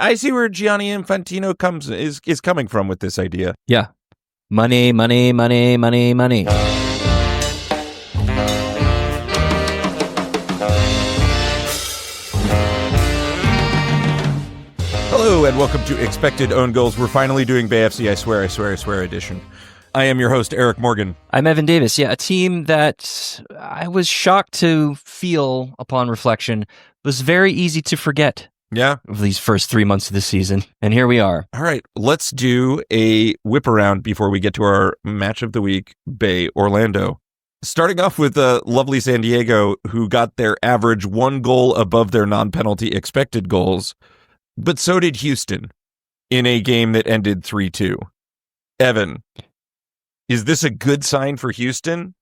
I see where Gianni Infantino is coming from with this idea. Yeah. Money, money, money, money, money. Hello and welcome to Expected Own Goals. We're finally doing Bay FC, I swear edition. I am your host, Eric Morgan. I'm Evan Davis. Yeah, a team that I was shocked to feel upon reflection was very easy to forget. Yeah. Of these first 3 months of the season. And here we are. All right, let's do a whip around before we get to our match of the week, Bay Orlando. Starting off with lovely San Diego, who got their average one goal above their non-penalty expected goals. But so did Houston in a game that ended 3-2. Evan, is this a good sign for Houston?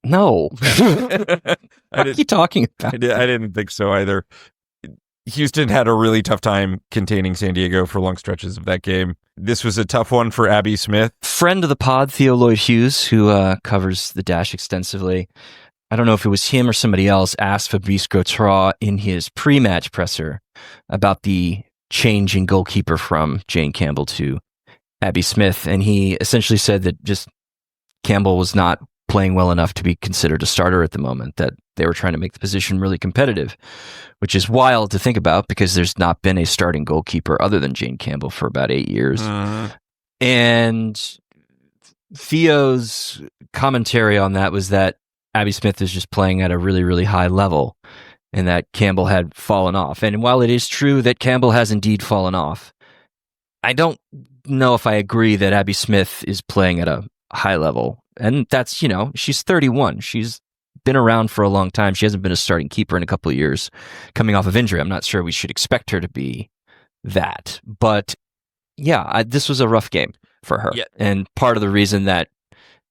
No. What are you talking about? I didn't think so either. Houston had a really tough time containing San Diego for long stretches of that game. This was a tough one for Abby Smith. Friend of the pod, Theo Lloyd Hughes, who covers the Dash extensively. I don't know if it was him or somebody else, asked Fabrice Gautrat in his pre-match presser about the change in goalkeeper from Jane Campbell to Abby Smith. And he essentially said that just Campbell was not playing well enough to be considered a starter at the moment, that they were trying to make the position really competitive, which is wild to think about because there's not been a starting goalkeeper other than Jane Campbell for about 8 years. And Theo's commentary on that was that Abby Smith is just playing at a really, really high level and that Campbell had fallen off. And while it is true that Campbell has indeed fallen off, I don't know if I agree that Abby Smith is playing at a high level. And that's, she's 31. She's been around for a long time. She hasn't been a starting keeper in a couple of years coming off of injury. I'm not sure we should expect her to be that. But yeah, this was a rough game for her. Yeah. And part of the reason that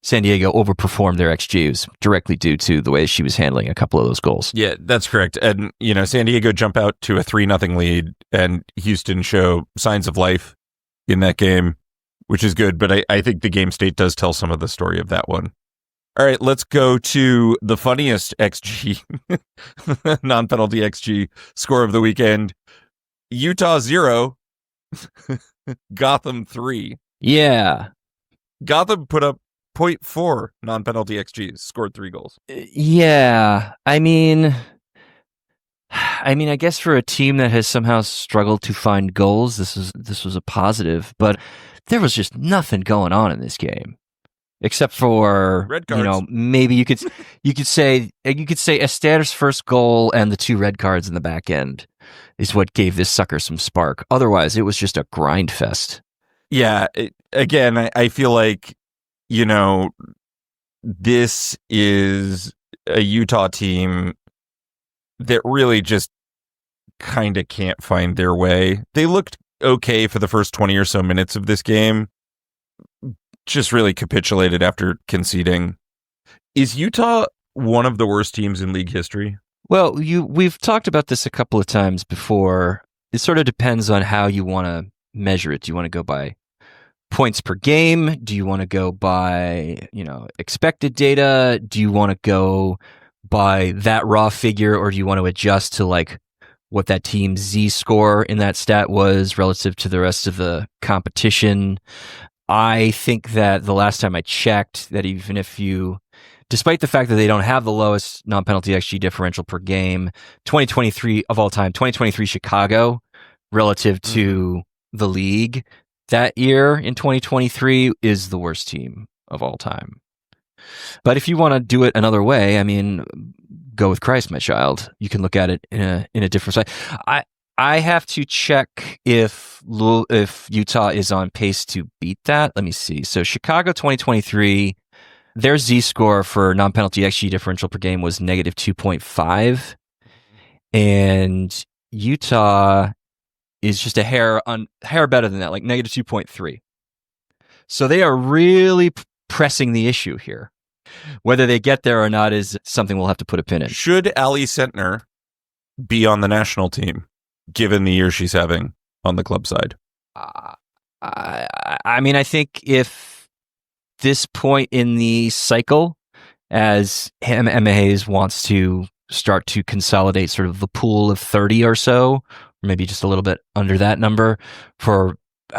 San Diego overperformed their XG was directly due to the way she was handling a couple of those goals. Yeah, that's correct. And, San Diego jump out to a 3-0 lead and Houston show signs of life in that game, which is good. But I think the game state does tell some of the story of that one. All right, let's go to the funniest XG, non-penalty XG score of the weekend. Utah 0, Gotham 3. Yeah. Gotham put up 0.4 non-penalty XG, scored 3 goals. Yeah. I mean, I guess for a team that has somehow struggled to find goals, this was a positive, but there was just nothing going on in this game. Except for red cards. Maybe you could say Esther's first goal and the 2 red cards in the back end is what gave this sucker some spark. Otherwise, it was just a grind fest. Yeah, again, I feel like this is a Utah team that really just kind of can't find their way. They looked okay for the first 20 or so minutes of this game. Just really capitulated after conceding. Is Utah one of the worst teams in league history? Well, we've talked about this a couple of times before. It sort of depends on how you want to measure it. Do you want to go by points per game? Do you want to go by, expected data? Do you want to go by that raw figure, or do you want to adjust to what that team's Z score in that stat was relative to the rest of the competition? I think that the last time I checked, that even if despite the fact that they don't have the lowest non-penalty XG differential per game, 2023 of all time, 2023 Chicago relative to the league that year in 2023 is the worst team of all time. But if you want to do it another way, go with Christ, my child. You can look at it in a different way. I have to check if Utah is on pace to beat that. Let me see. So Chicago 2023, their Z score for non-penalty XG differential per game was negative 2.5. And Utah is just a hair better than that, like negative 2.3. So they are really pressing the issue here. Whether they get there or not is something we'll have to put a pin in. Should Ali Sentner be on the national team, given the year she's having on the club side? I think if this point in the cycle, as Emma Hayes wants to start to consolidate sort of the pool of 30 or so maybe just a little bit under that number for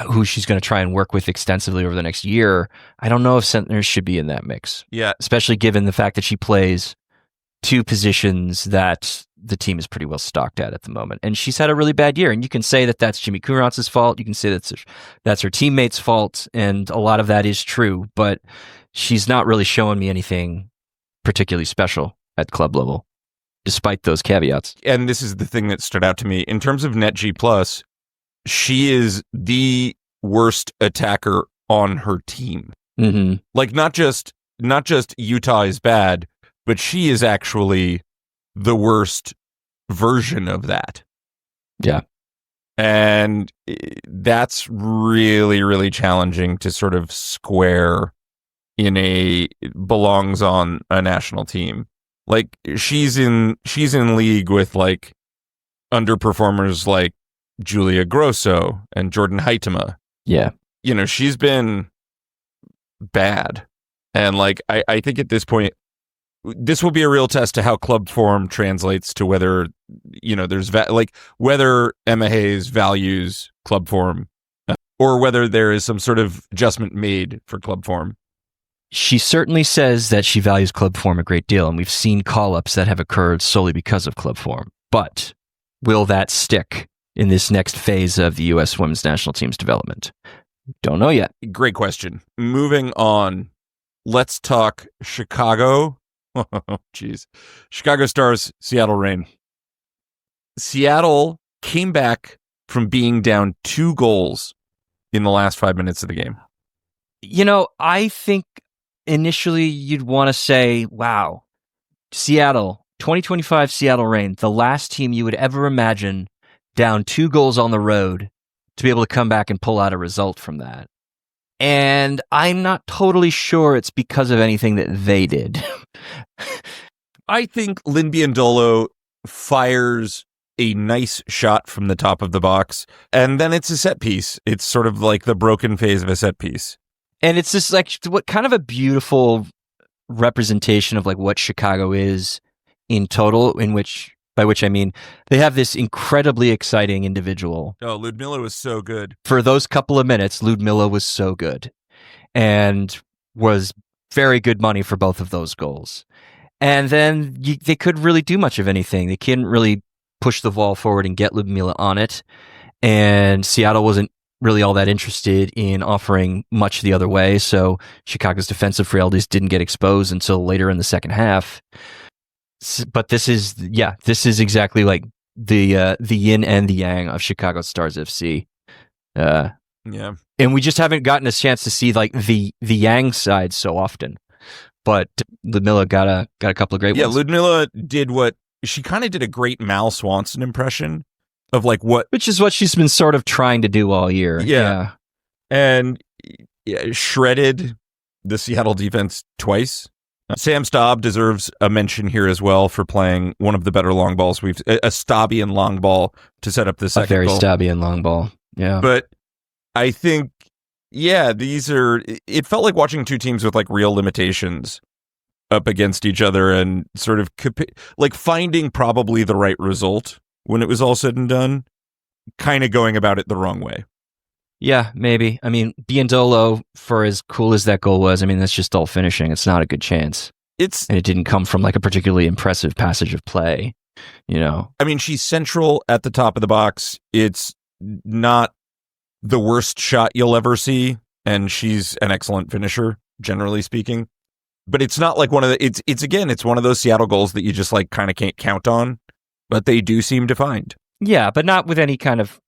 who she's going to try and work with extensively over the next year. I don't know if centers should be in that mix. Yeah. Especially given the fact that she plays two positions that the team is pretty well stocked at the moment. And she's had a really bad year. And you can say that that's Jimmy Kurantz's fault. You can say that's her teammates' fault. And a lot of that is true. But she's not really showing me anything particularly special at club level, despite those caveats. And this is the thing that stood out to me. In terms of net G+, she is the worst attacker on her team. Mm-hmm. Like, not just Utah is bad, but she is actually the worst version of that. Yeah. And that's really, really challenging to sort of square belongs on a national team. Like, she's in league with like underperformers like Julia Grosso and Jordan Heitema. Yeah. She's been bad. And like, I think at this point, this will be a real test to how club form translates to whether, there's whether Emma Hayes values club form or whether there is some sort of adjustment made for club form. She certainly says that she values club form a great deal, and we've seen call-ups that have occurred solely because of club form. But will that stick in this next phase of the U.S. women's national team's development? Don't know yet. Great question. Moving on, let's talk Chicago. Oh, jeez. Chicago Stars, Seattle Reign. Seattle came back from being down 2 goals in the last 5 minutes of the game. I think initially you'd want to say, wow, Seattle, 2025 Seattle Reign, the last team you would ever imagine down 2 goals on the road to be able to come back and pull out a result from that. And I'm not totally sure it's because of anything that they did. I think Lynn Biondolo fires a nice shot from the top of the box, and then it's a set piece. It's sort of like the broken phase of a set piece. And it's just like what kind of a beautiful representation of like what Chicago is in total, by which I mean they have this incredibly exciting individual. Oh, Ludmilla was so good. For those couple of minutes, Ludmilla was so good and was very good money for both of those goals. And then they couldn't really do much of anything. They couldn't really push the ball forward and get Ludmilla on it. And Seattle wasn't really all that interested in offering much the other way. So Chicago's defensive frailties didn't get exposed until later in the second half. But this is exactly like the yin and the yang of Chicago Stars FC. Yeah. And we just haven't gotten a chance to see like the yang side so often. But Ludmilla got a couple of great ones. Yeah, Ludmilla did she kind of did a great Mal Swanson impression of like which is what she's been sort of trying to do all year. Yeah. And shredded the Seattle defense twice. Sam Staub deserves a mention here as well for playing one of the better long balls. A Staubian long ball to set up the second goal. A very goal. Staubian long ball. Yeah. But I think, it felt like watching two teams with like real limitations up against each other and sort of like finding probably the right result when it was all said and done, kind of going about it the wrong way. Yeah, maybe. I mean, Biondolo, for as cool as that goal was, I mean, that's just all finishing. It's not a good chance. And it didn't come from like a particularly impressive passage of play, I mean, she's central at the top of the box. It's not the worst shot you'll ever see, and she's an excellent finisher, generally speaking. But it's not like it's one of those Seattle goals that you just like kind of can't count on, but they do seem to find. Yeah, but not with any kind of.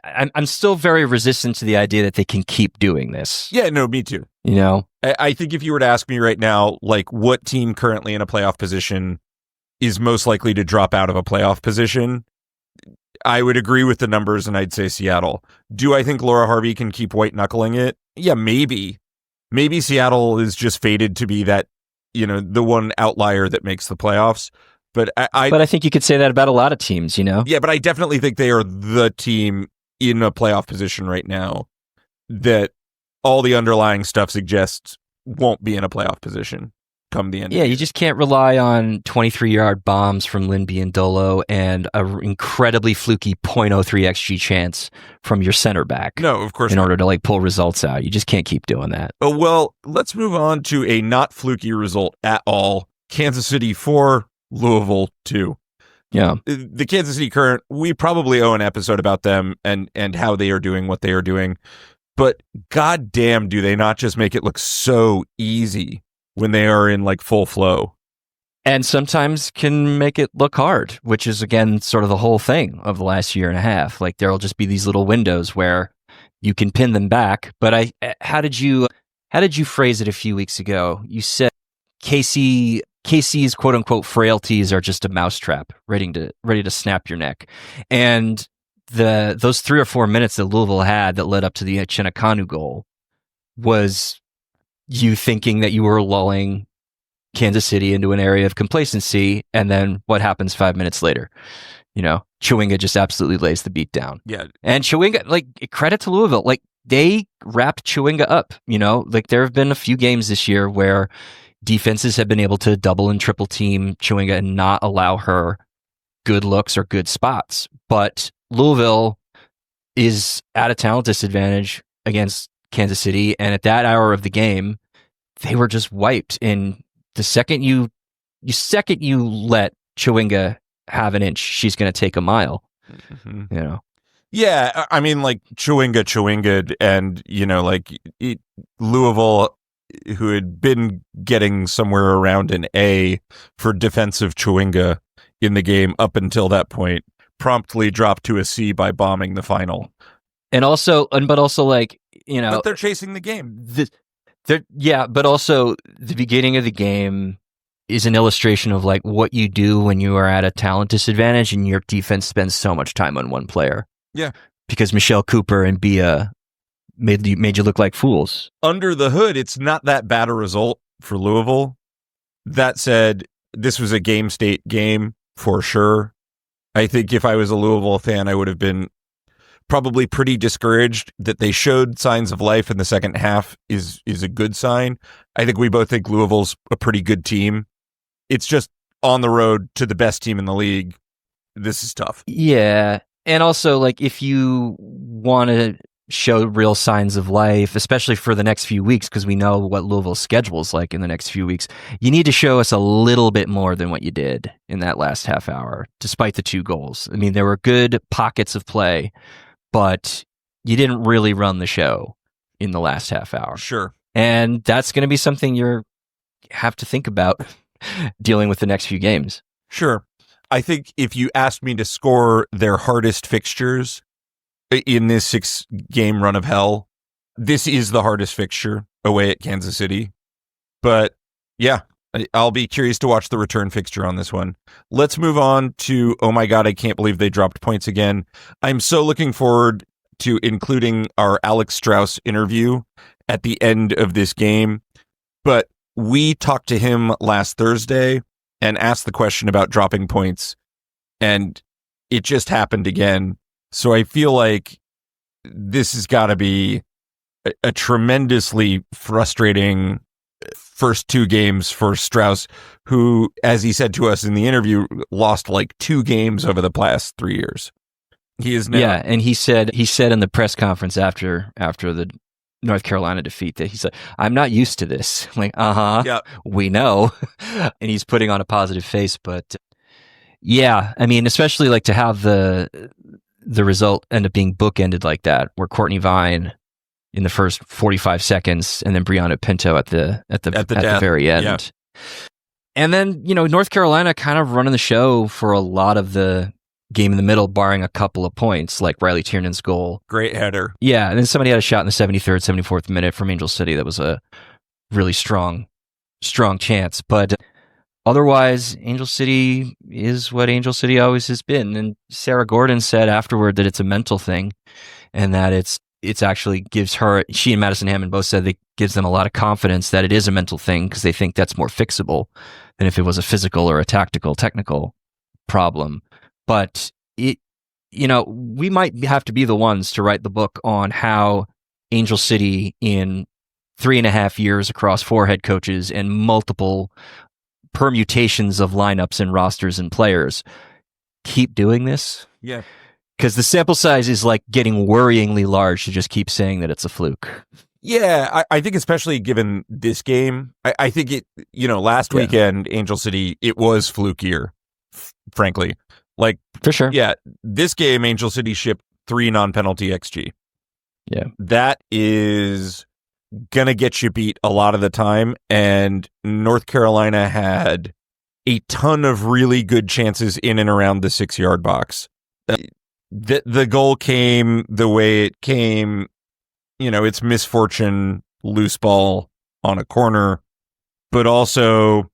I'm still very resistant to the idea that they can keep doing this. Yeah, no, me too. I think if you were to ask me right now, like what team currently in a playoff position is most likely to drop out of a playoff position, I would agree with the numbers and I'd say Seattle. Do I think Laura Harvey can keep white knuckling it? Yeah, maybe. Maybe Seattle is just fated to be that, the one outlier that makes the playoffs. But I think you could say that about a lot of teams, Yeah, but I definitely think they are the team in a playoff position right now that all the underlying stuff suggests won't be in a playoff position come the end of Yeah, the you year. just can't rely on 23-yard bombs from Linby and Dolo and an incredibly fluky .03 XG chance from your center back. No, of course in not. order to like pull results out. You just can't keep doing that. Oh, well, let's move on to a not fluky result at all. Kansas City 4, Louisville 2. Yeah. The Kansas City Current, we probably owe an episode about them and how they are doing what they are doing. But goddamn, do they not just make it look so easy when they are in like full flow? And sometimes can make it look hard, which is, again, sort of the whole thing of the last year and a half. Like, there'll just be these little windows where you can pin them back. But how did you phrase it a few weeks ago? You said KC's quote unquote frailties are just a mousetrap ready to snap your neck. And those 3 or 4 minutes that Louisville had that led up to the Chinakanu goal was you thinking that you were lulling Kansas City into an area of complacency, and then what happens 5 minutes later? Chewinga just absolutely lays the beat down. Yeah. And Chewinga, like, credit to Louisville, like, they wrapped Chewinga up, like there have been a few games this year where defenses have been able to double and triple team Chewinga and not allow her good looks or good spots. But Louisville is at a talent disadvantage against Kansas City, and at that hour of the game, they were just wiped. And the second you let Chewinga have an inch, she's going to take a mile. Mm-hmm. Yeah, I mean, like Chewinga, and Louisville, who had been getting somewhere around an A for defensive Chewinga in the game up until that point, promptly dropped to a C by bombing the final. But also, like, but they're chasing the game. But also the beginning of the game is an illustration of like what you do when you are at a talent disadvantage and your defense spends so much time on one player. Yeah. Because Michelle Cooper and Bia made you look like fools. Under the hood, it's not that bad a result for Louisville. That said, this was a game state game for sure. I think if I was a Louisville fan, I would have been probably pretty discouraged. That they showed signs of life in the second half is a good sign. I think we both think Louisville's a pretty good team. It's just on the road to the best team in the league. This is tough. Yeah. And also, like, if you want to show real signs of life, especially for the next few weeks, because we know what Louisville's schedule is like in the next few weeks, you need to show us a little bit more than what you did in that last half hour, despite the 2 goals. I mean, there were good pockets of play, but you didn't really run the show in the last half hour. Sure. And that's going to be something you have to think about dealing with the next few games. Sure. I think if you asked me to score their hardest fixtures in this 6-game run of hell, this is the hardest fixture away at Kansas City. But yeah, I'll be curious to watch the return fixture on this one. Let's move on to, oh my God, I can't believe they dropped points again. I'm so looking forward to including our Alex Straus interview at the end of this game. But we talked to him last Thursday and asked the question about dropping points, and it just happened again. So I feel like this has got to be a tremendously frustrating first 2 games for Straus, who, as he said to us in the interview, lost like 2 games over the past 3 years. He is now. Yeah, and he said in the press conference after the North Carolina defeat that he said, "I'm not used to this." I'm like, yeah, we know. And he's putting on a positive face, but yeah, I mean, especially like to have the result end up being bookended like that, where Courtney Vine in the first 45 seconds and then Brianna Pinto at the very end. Yeah. And then, North Carolina kind of running the show for a lot of the game in the middle, barring a couple of points, like Riley Tiernan's goal. Great header. Yeah, and then somebody had a shot in the 73rd, 74th minute from Angel City that was a really strong chance. But otherwise, Angel City is what Angel City always has been. And Sarah Gordon said afterward that it's a mental thing, and that it's actually gives her, she and Madison Hammond both said it gives them a lot of confidence that it is a mental thing, because they think that's more fixable than if it was a physical or a technical problem. But we might have to be the ones to write the book on how Angel City in 3.5 years across 4 head coaches and multiple permutations of lineups and rosters and players. Keep doing this. Yeah. Because the sample size is like getting worryingly large to just keep saying that it's a fluke. Yeah, I think especially given this game, I think it, last weekend, Angel City, it was flukier, frankly. Like, for sure. Yeah, this game, Angel City shipped 3 non-penalty XG. Yeah. That is going to get you beat a lot of the time. And North Carolina had a ton of really good chances in and around the 6-yard box. The goal came the way it came. It's misfortune, loose ball on a corner, but also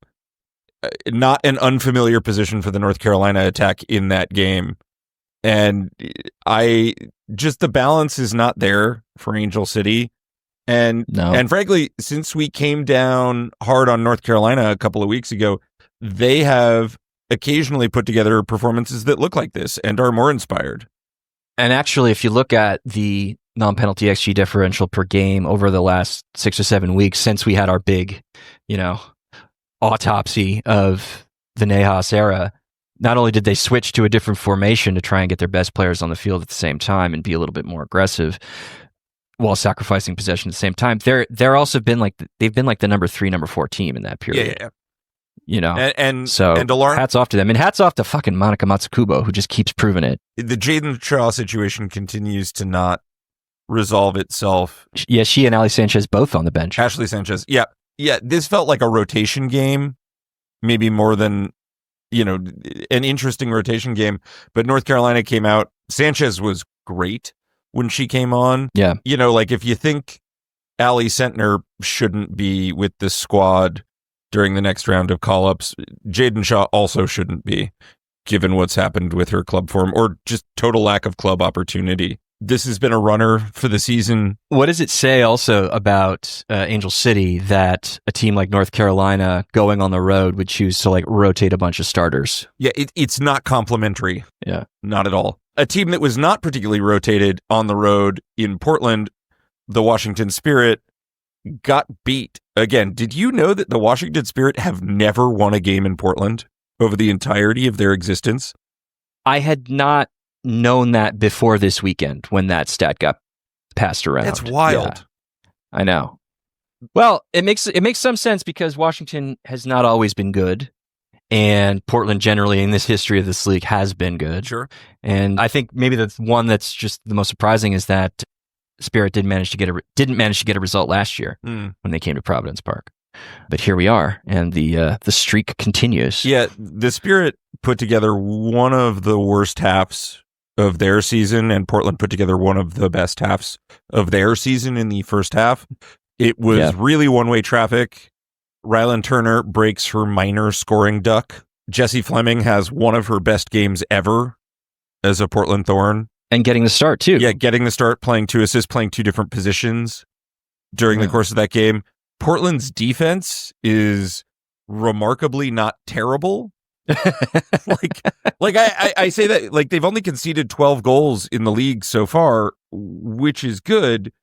not an unfamiliar position for the North Carolina attack in that game. And the balance is not there for Angel City. And frankly, since we came down hard on North Carolina a couple of weeks ago, they have occasionally put together performances that look like this and are more inspired. And actually, if you look at the non-penalty XG differential per game over the last 6 or 7 weeks since we had our big, autopsy of the Nejas era, not only did they switch to a different formation to try and get their best players on the field at the same time and be a little bit more aggressive while sacrificing possession at the same time, they're also been they've been like the number 3, number 4 team in that period. Yeah. And hats off to them. And hats off to fucking Monica Matsukubo, who just keeps proving it. The Jaden Straus situation continues to not resolve itself. Yeah, she and Ali Sanchez both on the bench. Ashley Sanchez. Yeah. This felt like a rotation game, maybe more than, an interesting rotation game. But North Carolina came out. Sanchez was great when she came on. Yeah. If you think Ali Sentner shouldn't be with the squad during the next round of call-ups, Jaden Shaw also shouldn't be, given what's happened with her club form or just total lack of club opportunity. This has been a runner for the season. What does it say also about Angel City that a team like North Carolina going on the road would choose to rotate a bunch of starters? Yeah, it's not complimentary. Yeah. Not at all. A team that was not particularly rotated on the road in Portland, the Washington Spirit, got beat. Again, did you know that the Washington Spirit have never won a game in Portland over the entirety of their existence? I had not known that before this weekend when that stat got passed around. That's wild. Yeah, I know. Well, it makes some sense because Washington has not always been good, and Portland generally in this history of this league has been good. Sure. And I think maybe the one that's just the most surprising is that Spirit didn't manage to get a result last year when they came to Providence Park. But here we are, and the streak continues. Yeah, the Spirit put together one of the worst halves of their season, and Portland put together one of the best halves of their season in the first half. It was really one-way traffic. Rylan Turner breaks her minor scoring duck. Jessie Fleming has one of her best games ever as a Portland Thorn. And getting the start, too. Yeah, getting the start, playing 2 assists, playing 2 different positions during the course of that game. Portland's defense is remarkably not terrible. I say that, they've only conceded 12 goals in the league so far, which is good,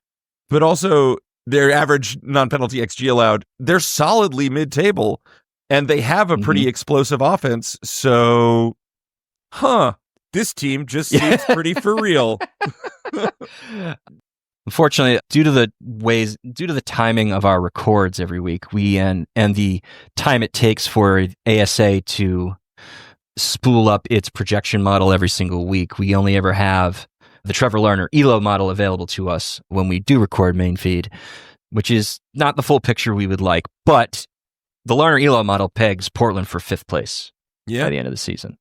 but also their average non-penalty XG allowed, they're solidly mid-table, and they have a pretty explosive offense, so, this team just seems pretty for real. Unfortunately, due to the timing of our records every week, and the time it takes for ASA to spool up its projection model every single week, we only ever have the Trevor Lerner ELO model available to us when we do record main feed, which is not the full picture we would like, but the Lerner ELO model pegs Portland for 5th place by the end of the season.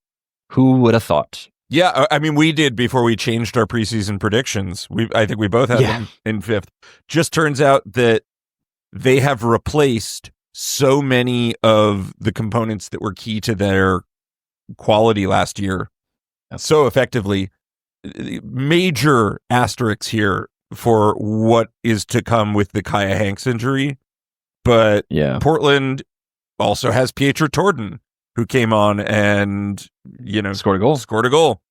Who would have thought? Yeah, I mean, we did before we changed our preseason predictions. I think we both had them in 5th. Just turns out that they have replaced so many of the components that were key to their quality last year so effectively. Major asterisks here for what is to come with the Kaya Hanks injury. But Portland also has Pietra Torden, who came on and, scored a goal.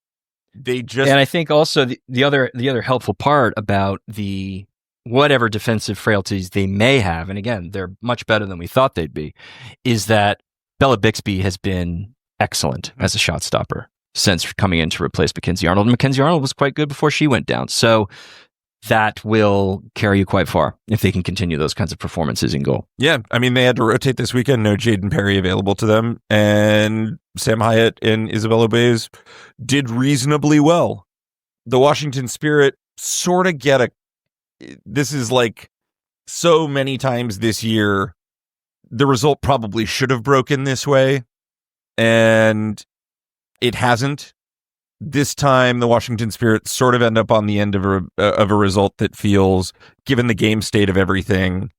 They just, and I think also the other helpful part about the whatever defensive frailties they may have, and again, they're much better than we thought they'd be, is that Bella Bixby has been excellent as a shot stopper since coming in to replace Mackenzie Arnold. Mackenzie Arnold was quite good before she went down. So that will carry you quite far if they can continue those kinds of performances in goal. Yeah, I mean, they had to rotate this weekend. No Jaden Perry available to them. And Sam Hyatt and Isabella Bays did reasonably well. The Washington Spirit sort of get this is like so many times this year, the result probably should have broken this way, and it hasn't. This time, the Washington Spirit sort of end up on the end of a result that feels, given the game state of everything,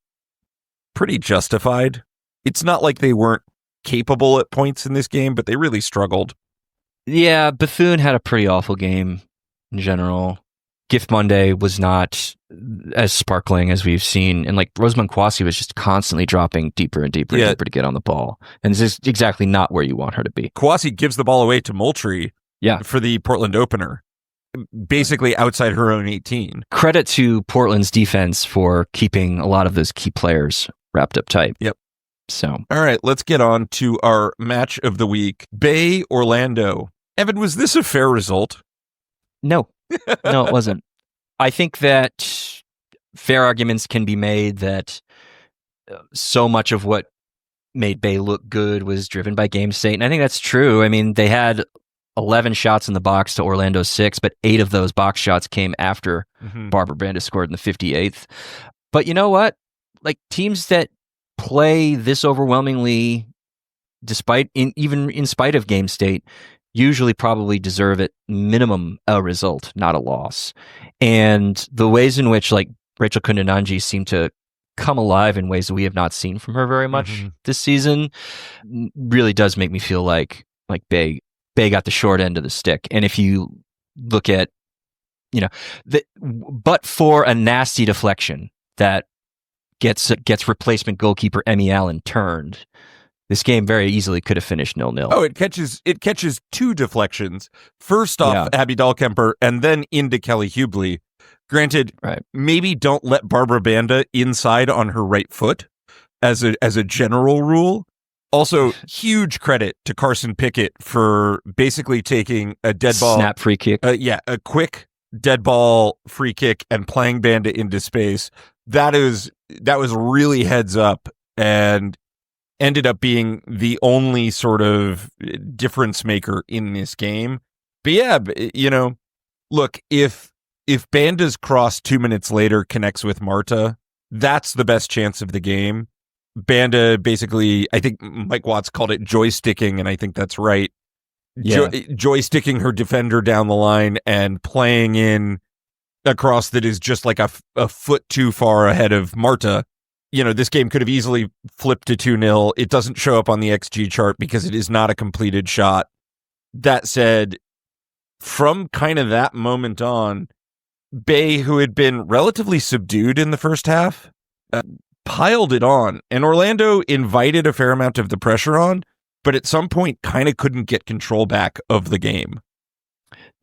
pretty justified. It's not like they weren't capable at points in this game, but they really struggled. Yeah, Bethune had a pretty awful game in general. Gift Monday was not as sparkling as we've seen. And like Rosamund Kwasi was just constantly dropping deeper and deeper and deeper to get on the ball. And this is exactly not where you want her to be. Kwasi gives the ball away to Moultrie for the Portland opener, basically outside her own 18. Credit to Portland's defense for keeping a lot of those key players wrapped up tight. Yep. So, all right, let's get on to our match of the week. Bay Orlando. Evan, was this a fair result? No. No, it wasn't. I think that fair arguments can be made that so much of what made Bay look good was driven by game state. And I think that's true. I mean, they had 11 shots in the box to Orlando's 6, but 8 of those box shots came after Barbara Banda scored in the 58th. But you know what? Like, teams that play this overwhelmingly, even in spite of game state, usually probably deserve at minimum a result, not a loss. And the ways in which like Rachel Kundananji seemed to come alive in ways that we have not seen from her very much this season really does make me feel like Bay got the short end of the stick. And if you look at, but for a nasty deflection that gets replacement goalkeeper Emmy Allen turned, this game very easily could have finished 0-0. Oh, it catches 2 deflections. First off, Abby Dahlkemper, and then into Kelly Hubley. Granted, maybe don't let Barbara Banda inside on her right foot as a general rule. Also, huge credit to Carson Pickett for basically taking a dead ball snap free kick. A quick dead ball free kick and playing Banda into space. That was really heads up and ended up being the only sort of difference maker in this game. But yeah, look, if Banda's cross 2 minutes later connects with Marta, that's the best chance of the game. Banda basically, I think Mike Watts called it joysticking, and I think that's right. Yeah. Joysticking her defender down the line and playing in a cross that is just like a foot too far ahead of Marta. This game could have easily flipped to 2-0. It doesn't show up on the XG chart because it is not a completed shot. That said, from kind of that moment on, Bay, who had been relatively subdued in the first half, piled it on. And Orlando invited a fair amount of the pressure on, but at some point kind of couldn't get control back of the game.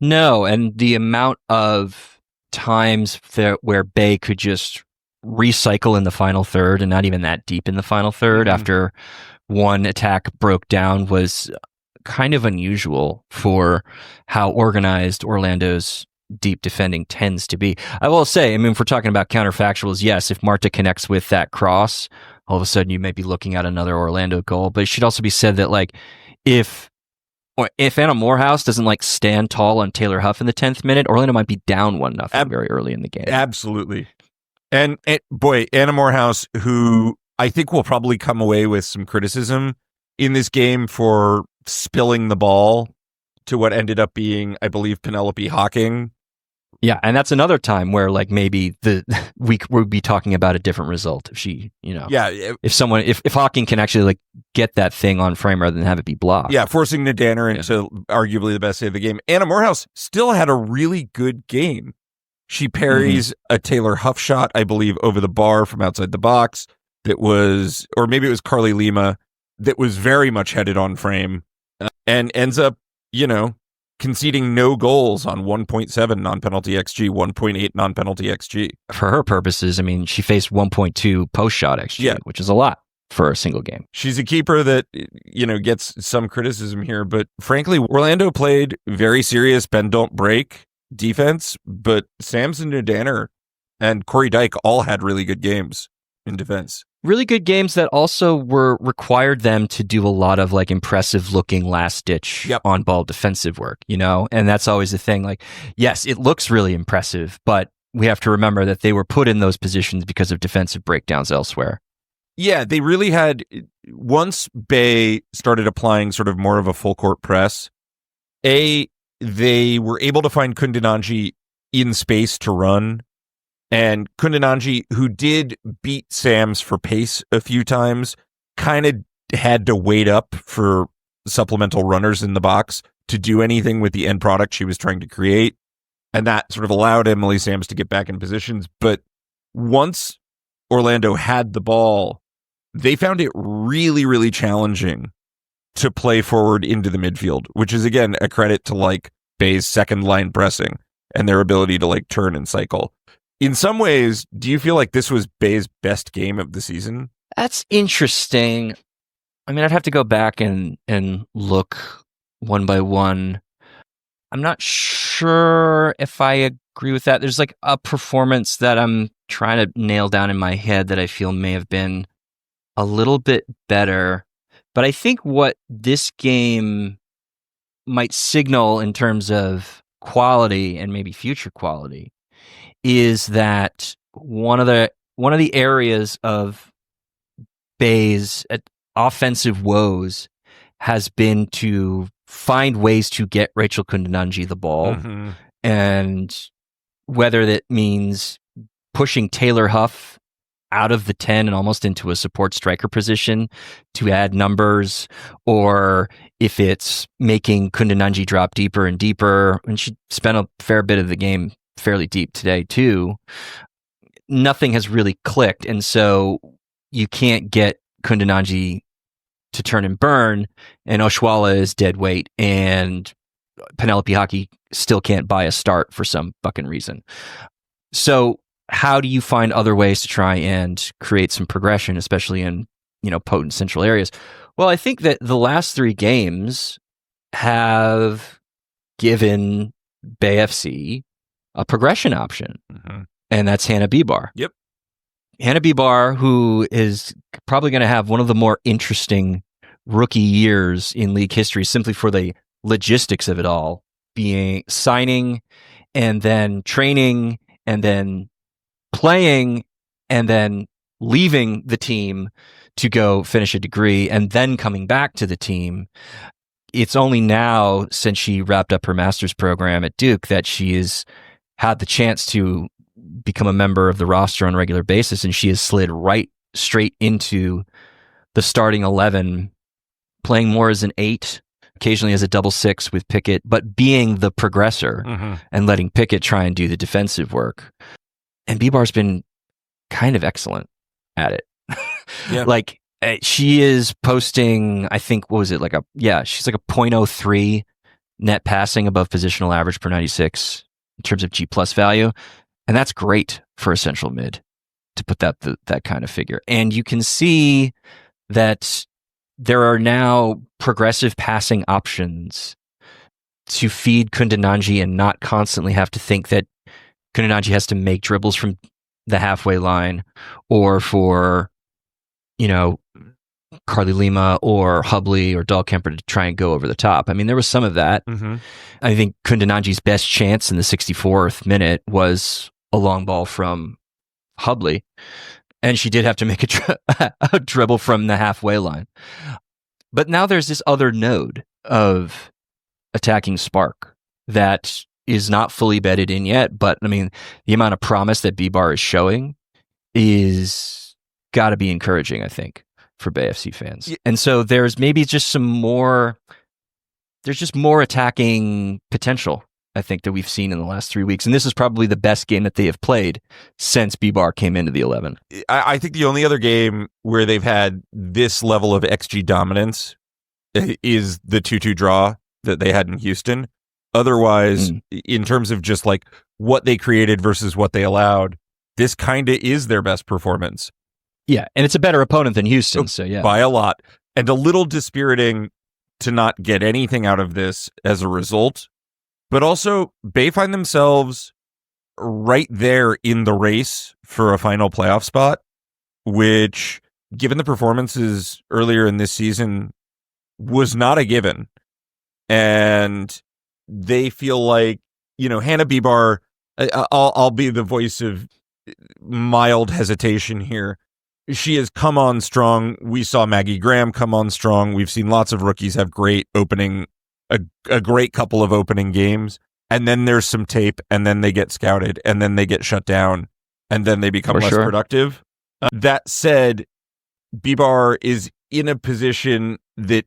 No, and the amount of times where Bay could just recycle in the final third, and not even that deep in the final third after one attack broke down, was kind of unusual for how organized Orlando's deep defending tends to be. I will say, I mean, if we're talking about counterfactuals, yes, if Marta connects with that cross, all of a sudden you may be looking at another Orlando goal. But it should also be said that like if Anna Morehouse doesn't like stand tall on Taylor Huff in the 10th minute, Orlando might be down 1-0 very early in the game. Absolutely. And boy, Anna Morehouse, who I think will probably come away with some criticism in this game for spilling the ball to what ended up being, I believe, Penelope Hawking. Yeah, and that's another time where like maybe we would be talking about a different result if she, if Hawking can actually like get that thing on frame rather than have it be blocked. Yeah, forcing Nadanner into arguably the best save of the game. Anna Morehouse still had a really good game. She parries a Taylor Huff shot, I believe, over the bar from outside the box that was, or maybe it was Carly Lima, that was very much headed on frame and ends up, conceding no goals on 1.7 non-penalty XG, 1.8 non-penalty XG. For her purposes, I mean, she faced 1.2 post-shot XG, which is a lot for a single game. She's a keeper that, gets some criticism here, but frankly, Orlando played very serious bend don't break defense, but Samson Nudanner and Corey Dyke all had really good games in defense. Really good games that also required them to do a lot of like impressive looking last ditch on ball defensive work, and that's always the thing. Like, yes, it looks really impressive, but we have to remember that they were put in those positions because of defensive breakdowns elsewhere. Yeah, they really had, once Bay started applying sort of more of a full court press, they were able to find Kundananji in space to run. And Kundananji, who did beat Sams for pace a few times, kind of had to wait up for supplemental runners in the box to do anything with the end product she was trying to create. And that sort of allowed Emily Sams to get back in positions. But once Orlando had the ball, they found it really, really challenging to play forward into the midfield, which is, again, a credit to like Bay's second line pressing and their ability to like turn and cycle. In some ways, do you feel like this was Bay's best game of the season? That's interesting. I mean, I'd have to go back and look one by one. I'm not sure if I agree with that. There's like a performance that I'm trying to nail down in my head that I feel may have been a little bit better. But I think what this game might signal in terms of quality and maybe future quality is that one of the areas of Bay's offensive woes has been to find ways to get Rachel Kundananji the ball, and whether that means pushing Taylor Huff out of the 10 and almost into a support striker position to add numbers, or if it's making Kundananji drop deeper and deeper, and she spent a fair bit of the game fairly deep today too. Nothing has really clicked, and so you can't get Kundananji to turn and burn, and Oshuala is dead weight, and Penelope Hockey still can't buy a start for some fucking reason. So how do you find other ways to try and create some progression, especially in, potent central areas? Well, I think that the last 3 games have given Bay FC a progression option, and that's Hannah Bibar. Yep. Hannah Bibar, who is probably going to have one of the more interesting rookie years in league history, simply for the logistics of it all, being signing and then training and then playing and then leaving the team to go finish a degree and then coming back to the team. It's only now, since she wrapped up her master's program at Duke, that she has had the chance to become a member of the roster on a regular basis, and she has slid right straight into the starting 11, playing more as an 8, occasionally as a double 6 with Pickett, but being the progressor and letting Pickett try and do the defensive work. And Bibar's been kind of excellent at it. Yeah. Like, she is posting, I think, she's like a 0.03 net passing above positional average per 96 in terms of G+ value. And that's great for a central mid to put that kind of figure. And you can see that there are now progressive passing options to feed Kundananji and not constantly have to think that Kundananji has to make dribbles from the halfway line, or for, Carly Lima or Hubley or Dahlkemper to try and go over the top. I mean, there was some of that. I think Kundananji's best chance in the 64th minute was a long ball from Hubley, and she did have to make a dribble from the halfway line. But now there's this other node of attacking spark that is not fully bedded in yet, but I mean, the amount of promise that Bibar is showing is got to be encouraging, I think, for Bay FC fans. Yeah. And so there's maybe just more attacking potential, I think, that we've seen in the last 3 weeks. And this is probably the best game that they have played since Bibar came into the 11. I think the only other game where they've had this level of XG dominance is the 2-2 draw that they had in Houston. Otherwise, in terms of just like what they created versus what they allowed, this kind of is their best performance. Yeah, and it's a better opponent than Houston, so yeah. By a lot. And a little dispiriting to not get anything out of this as a result. But also, Bay find themselves right there in the race for a final playoff spot, which, given the performances earlier in this season, was not a given. And they feel like, Hannah Bibar, I'll be the voice of mild hesitation here. She has come on strong. We saw Maggie Graham come on strong. We've seen lots of rookies have great a great couple of opening games. And then there's some tape, and then they get scouted, and then they get shut down, and then they become less productive. That said, Bibar is in a position that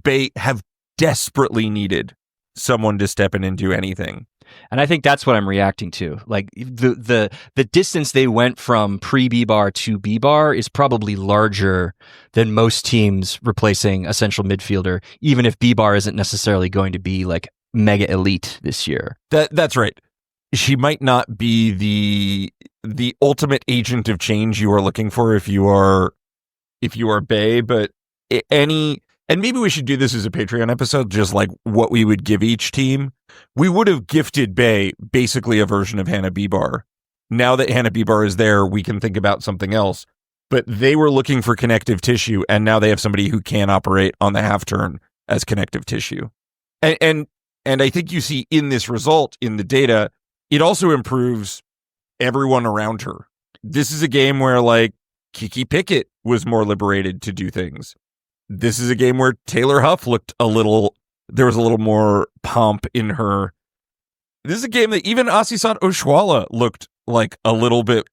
Bay have desperately needed someone to step in and do anything. And I think that's what I'm reacting to. Like the distance they went from pre-Bibar to Bibar is probably larger than most teams replacing a central midfielder, even if Bibar isn't necessarily going to be like mega elite this year. That's right. She might not be the ultimate agent of change you are looking for if you are Bay, but and maybe we should do this as a Patreon episode, just like what we would give each team. We would have gifted Bay basically a version of Hannah Bibar. Now that Hannah Bibar is there, we can think about something else. But they were looking for connective tissue, and now they have somebody who can operate on the half turn as connective tissue. And I think you see in this result, in the data, it also improves everyone around her. This is a game where, like, Kiki Pickett was more liberated to do things. This is a game where Taylor Huff there was a little more pomp in her. This is a game that even Asisat Oshwala looked like a little bit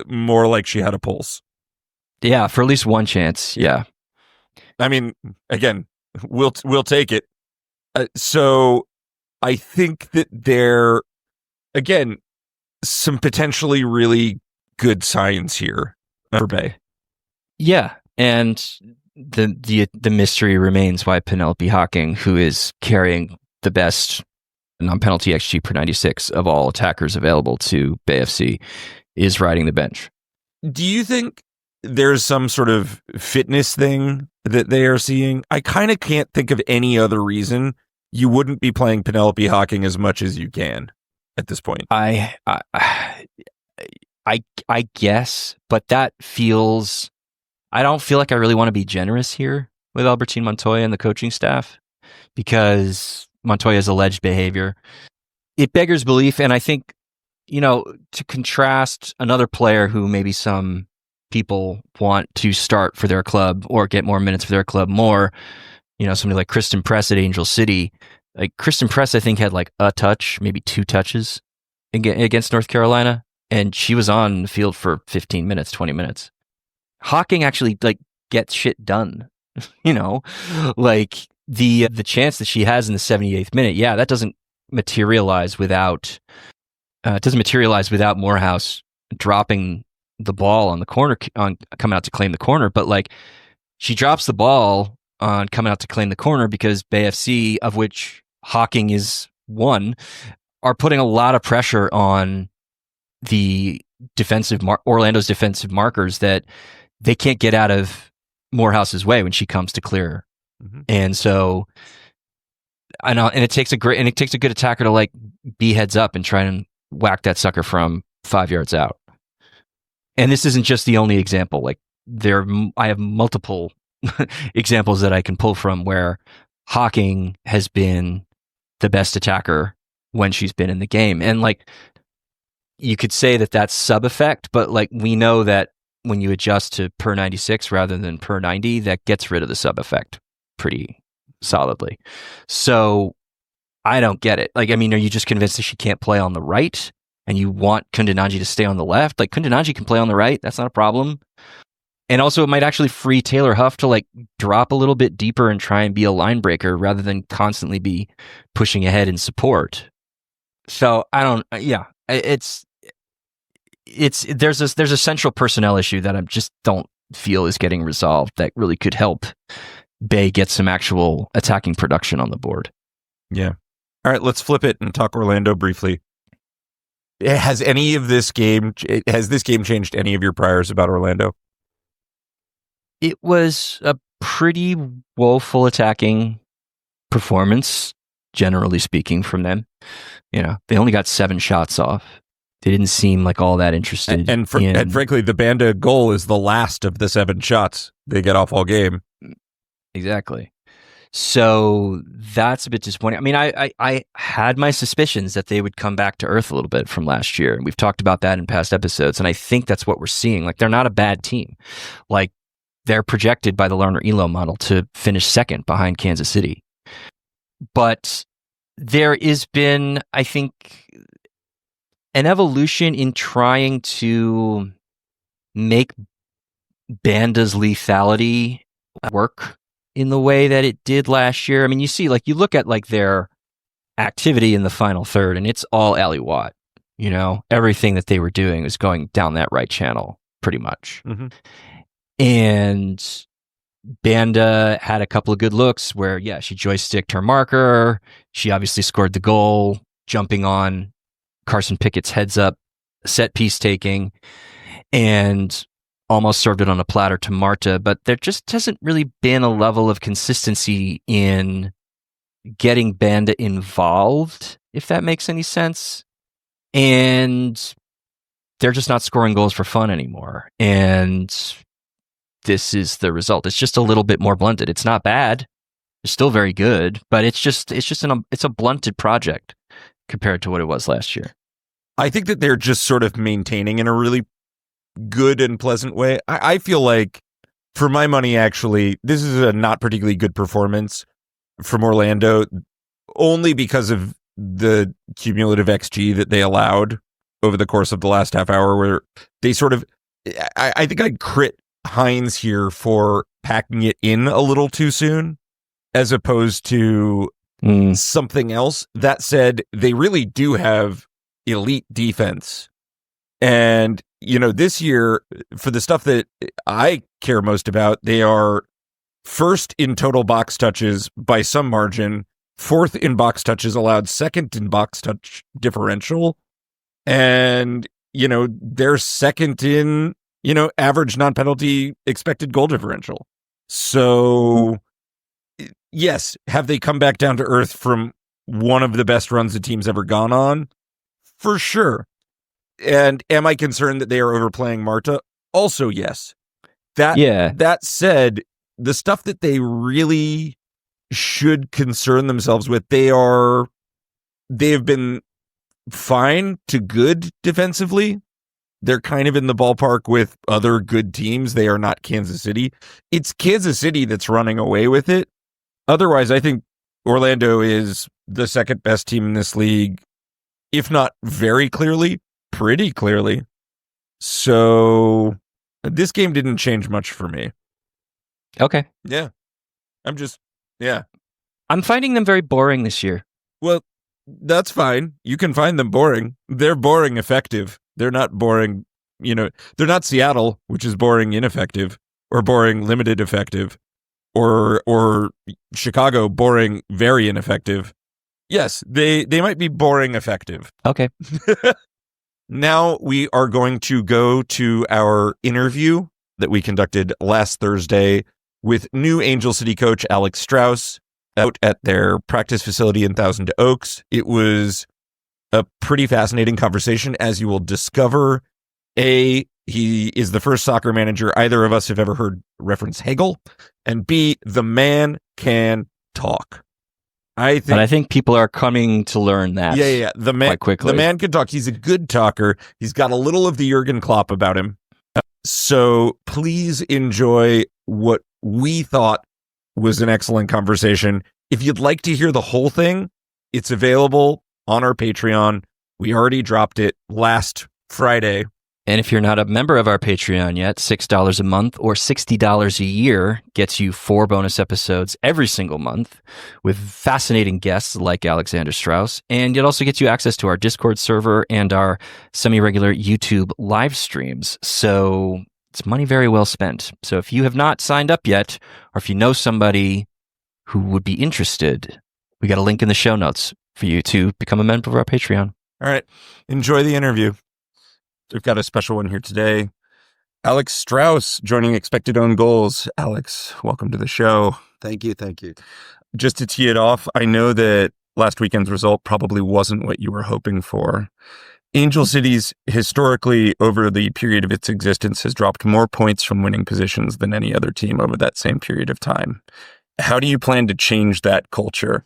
more like she had a pulse. Yeah, for at least one chance. Yeah. I mean, again, we'll take it. So I think that there, again, some potentially really good signs here for Bay. Yeah, and the mystery remains why Penelope Hocking, who is carrying the best non-penalty XG per 96 of all attackers available to Bay FC, is riding the bench. Do you think there's some sort of fitness thing that they are seeing? I kind of can't think of any other reason you wouldn't be playing Penelope Hocking as much as you can at this point. I guess, but that feels... I don't feel like I really want to be generous here with Albertine Montoya and the coaching staff because Montoya's alleged behavior. It beggars belief, and I think, to contrast another player who maybe some people want to start for their club or get more minutes for their club more, somebody like Kristen Press at Angel City. Like Kristen Press, I think, had like a touch, maybe two touches against North Carolina, and she was on the field for 15 minutes, 20 minutes. Hocking actually like gets shit done, like the chance that she has in the 78th minute. Yeah, that doesn't materialize without Morehouse dropping the ball on the corner, on coming out to claim the corner. But like she drops the ball on coming out to claim the corner because Bay FC, of which Hocking is one, are putting a lot of pressure on the Orlando's defensive markers that they can't get out of Morehouse's way when she comes to clear. Mm-hmm. And so, and it takes a good attacker to like be heads up and try and whack that sucker from 5 yards out. And this isn't just the only example. Like I have multiple examples that I can pull from where Hocking has been the best attacker when she's been in the game. And like, you could say that that's sub effect, but like we know that when you adjust to per 96 rather than per 90, that gets rid of the sub effect pretty solidly. So I don't get it. Like, I mean, are you just convinced that she can't play on the right and you want Kundananji to stay on the left? Like Kundananji can play on the right. That's not a problem. And also it might actually free Taylor Huff to like drop a little bit deeper and try and be a line breaker rather than constantly be pushing ahead in support. So there's a central personnel issue that I just don't feel is getting resolved that really could help Bay get some actual attacking production on the board. Yeah. All right, let's flip it and talk Orlando briefly. Has this game changed any of your priors about Orlando? It was a pretty woeful attacking performance, generally speaking, from them. They only got 7 shots off. They didn't seem like all that interested. And frankly, the Banda goal is the last of the 7 shots they get off all game. Exactly. So that's a bit disappointing. I mean, I had my suspicions that they would come back to earth a little bit from last year. And we've talked about that in past episodes. And I think that's what we're seeing. Like, they're not a bad team. Like, they're projected by the Lerner Elo model to finish second behind Kansas City. But there has been, I think, an evolution in trying to make Banda's lethality work in the way that it did last year. I mean, you look at their activity in the final third, and it's all Ally Watt. Everything that they were doing was going down that right channel, pretty much. Mm-hmm. And Banda had a couple of good looks where, she joysticked her marker. She obviously scored the goal, jumping on Carson Pickett's heads up set piece taking, and almost served it on a platter to Marta. But there just hasn't really been a level of consistency in getting Banda involved, if that makes any sense. And they're just not scoring goals for fun anymore. And this is the result. It's just a little bit more blunted. It's not bad. It's still very good, but it's a blunted project compared to what it was last year. I think that they're just sort of maintaining in a really good and pleasant way. I feel like, for my money, actually, this is a not particularly good performance from Orlando, only because of the cumulative XG that they allowed over the course of the last half hour, where they sort of, I think I'd crit Hines here for packing it in a little too soon, as opposed to something else. That said, they really do have elite defense. And, this year, for the stuff that I care most about, they are first in total box touches by some margin, 4th in box touches allowed, 2nd in box touch differential. And, they're 2nd in, average non-penalty expected goal differential. So, yes, have they come back down to earth from one of the best runs the team's ever gone on? For sure. And am I concerned that they are overplaying Marta? Also, yes. That said, the stuff that they really should concern themselves with, they have been fine to good defensively. They're kind of in the ballpark with other good teams. They are not Kansas City. It's Kansas City that's running away with it. Otherwise, I think Orlando is the 2nd best team in this league, if not very clearly, pretty clearly. So this game didn't change much for me. Okay. Yeah. I'm finding them very boring this year. Well, that's fine. You can find them boring. They're boring effective. They're not boring, they're not Seattle, which is boring ineffective, or boring limited effective, or Chicago, boring very ineffective. Yes, they might be boring effective. Okay. Now we are going to go to our interview that we conducted last Thursday with new Angel City coach Alex Straus out at their practice facility in Thousand Oaks. It was a pretty fascinating conversation, as you will discover. A, he is the first soccer manager either of us have ever heard reference Hegel, and B, the man can talk. I think people are coming to learn that. Yeah. The man, quite quickly. The man can talk. He's a good talker. He's got a little of the Jurgen Klopp about him. So please enjoy what we thought was an excellent conversation. If you'd like to hear the whole thing, it's available on our Patreon. We already dropped it last Friday. And if you're not a member of our Patreon yet, $6 a month or $60 a year gets you 4 bonus episodes every single month with fascinating guests like Alexander Straus. And it also gets you access to our Discord server and our semi-regular YouTube live streams. So it's money very well spent. So if you have not signed up yet, or if you know somebody who would be interested, we got a link in the show notes. for you to become a member of our Patreon. All right. Enjoy the interview. We've got a special one here today. Alex Straus joining Expected Own Goals. Alex, welcome to the show. Thank you. Just to tee it off, I know that last weekend's result probably wasn't what you were hoping for. Angel Cities, historically, over the period of its existence, has dropped more points from winning positions than any other team over that same period of time. How do you plan to change that culture?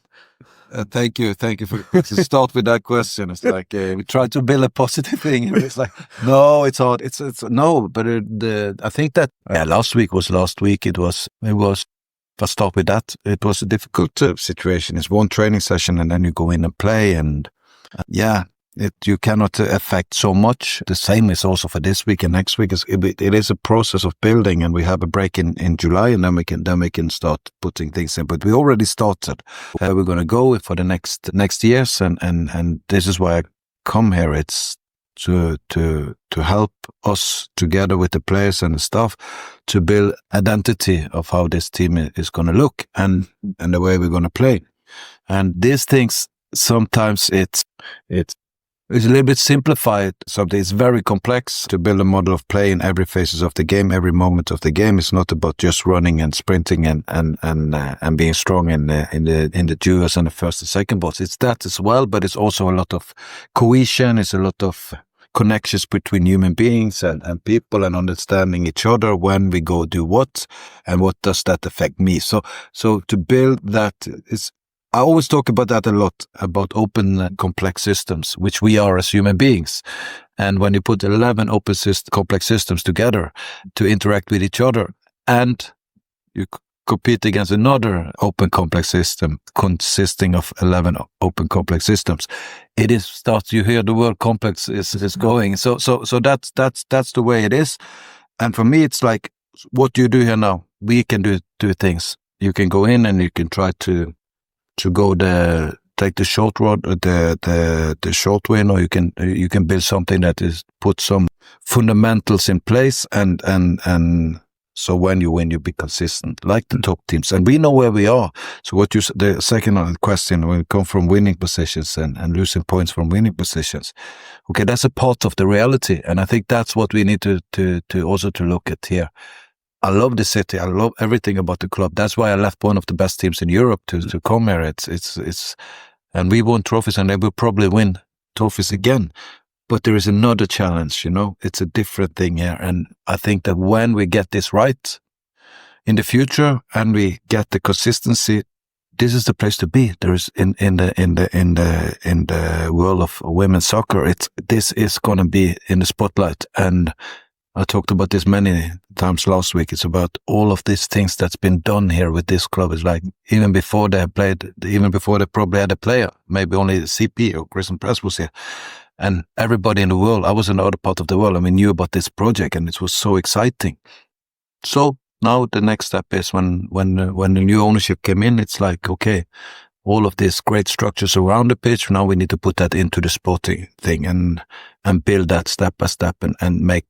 Thank you for to start with that question. It's like we try to build a positive thing. It's like no, it's hard. It's no, but I think that last week was last week. It was. If I start with that, it was a difficult situation. It's one training session, and then you go in and play, and you cannot affect so much. The same is also for this week and next week. It is a process of building, and we have a break in July, and then we can start putting things in. But we already started. We're going to go for the next years, and this is why I come here. It's to help us together with the players and the staff to build identity of how this team is going to look and the way we're going to play. And these things sometimes it's a little bit simplified. Something it's very complex to build a model of play in every phases of the game, every moment of the game. It's not about just running and sprinting and being strong in the duos and the first and second balls. It's that as well, but it's also a lot of cohesion. It's a lot of connections between human beings and people and understanding each other when we go do what and what does that affect me. So to build that is. I always talk about that a lot, about open, complex systems, which we are as human beings. And when you put 11 open complex systems together to interact with each other, and you compete against another open complex system consisting of 11 open complex systems, you hear the word complex is going. So that's the way it is. And for me, it's like, what do you do here now? We can do two things. You can go in and you can try to take the short road, the short way, or you can build something that put some fundamentals in place, and so when you win, you be consistent, like the top teams, and we know where we are. So the second question, when we come from winning positions and losing points from winning positions, okay, that's a part of the reality, and I think that's what we need to also to look at here. I love the city. I love everything about the club. That's why I left one of the best teams in Europe to come here. It's and we won trophies, and they will probably win trophies again. But there is another challenge, It's a different thing here, and I think that when we get this right in the future and we get the consistency, this is the place to be. There is in the world of women's soccer. This is going to be in the spotlight, and I talked about this many times last week. It's about all of these things that's been done here with this club. It's like even before they probably had a player, maybe only CP or Christian Press was here. And everybody in the world, I was in another part of the world, knew about this project, and it was so exciting. So now the next step is when the new ownership came in, it's like, okay, all of these great structures around the pitch, now we need to put that into the sporting thing and build that step by step and make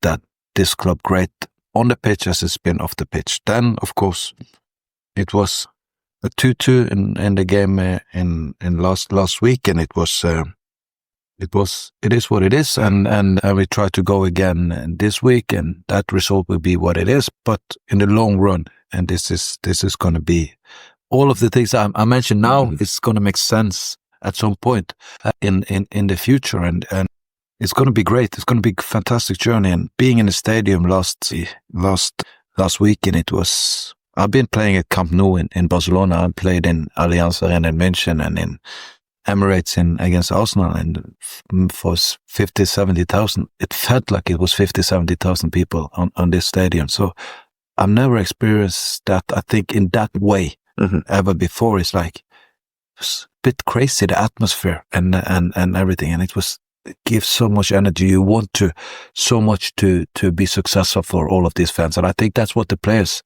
this club great on the pitch as it's been off the pitch. Then, of course, it was a 2-2 in the game in last week, and it is what it is, and we try to go again this week, and that result will be what it is. But in the long run, and this is going to be all of the things I mentioned now. It's going to make sense at some point in the future, and it's going to be great. It's going to be a fantastic journey. And being in the stadium last weekend, I've been playing at Camp Nou in Barcelona. I played in Allianz Arena in München and in Emirates against Arsenal, and for 50,000-70,000. It felt like it was 50,000-70,000 people on this stadium. So I've never experienced that, I think, in that way ever before. It's like, it's a bit crazy, the atmosphere and everything. And it gives so much energy. You want so much to be successful for all of these fans. And I think that's what the players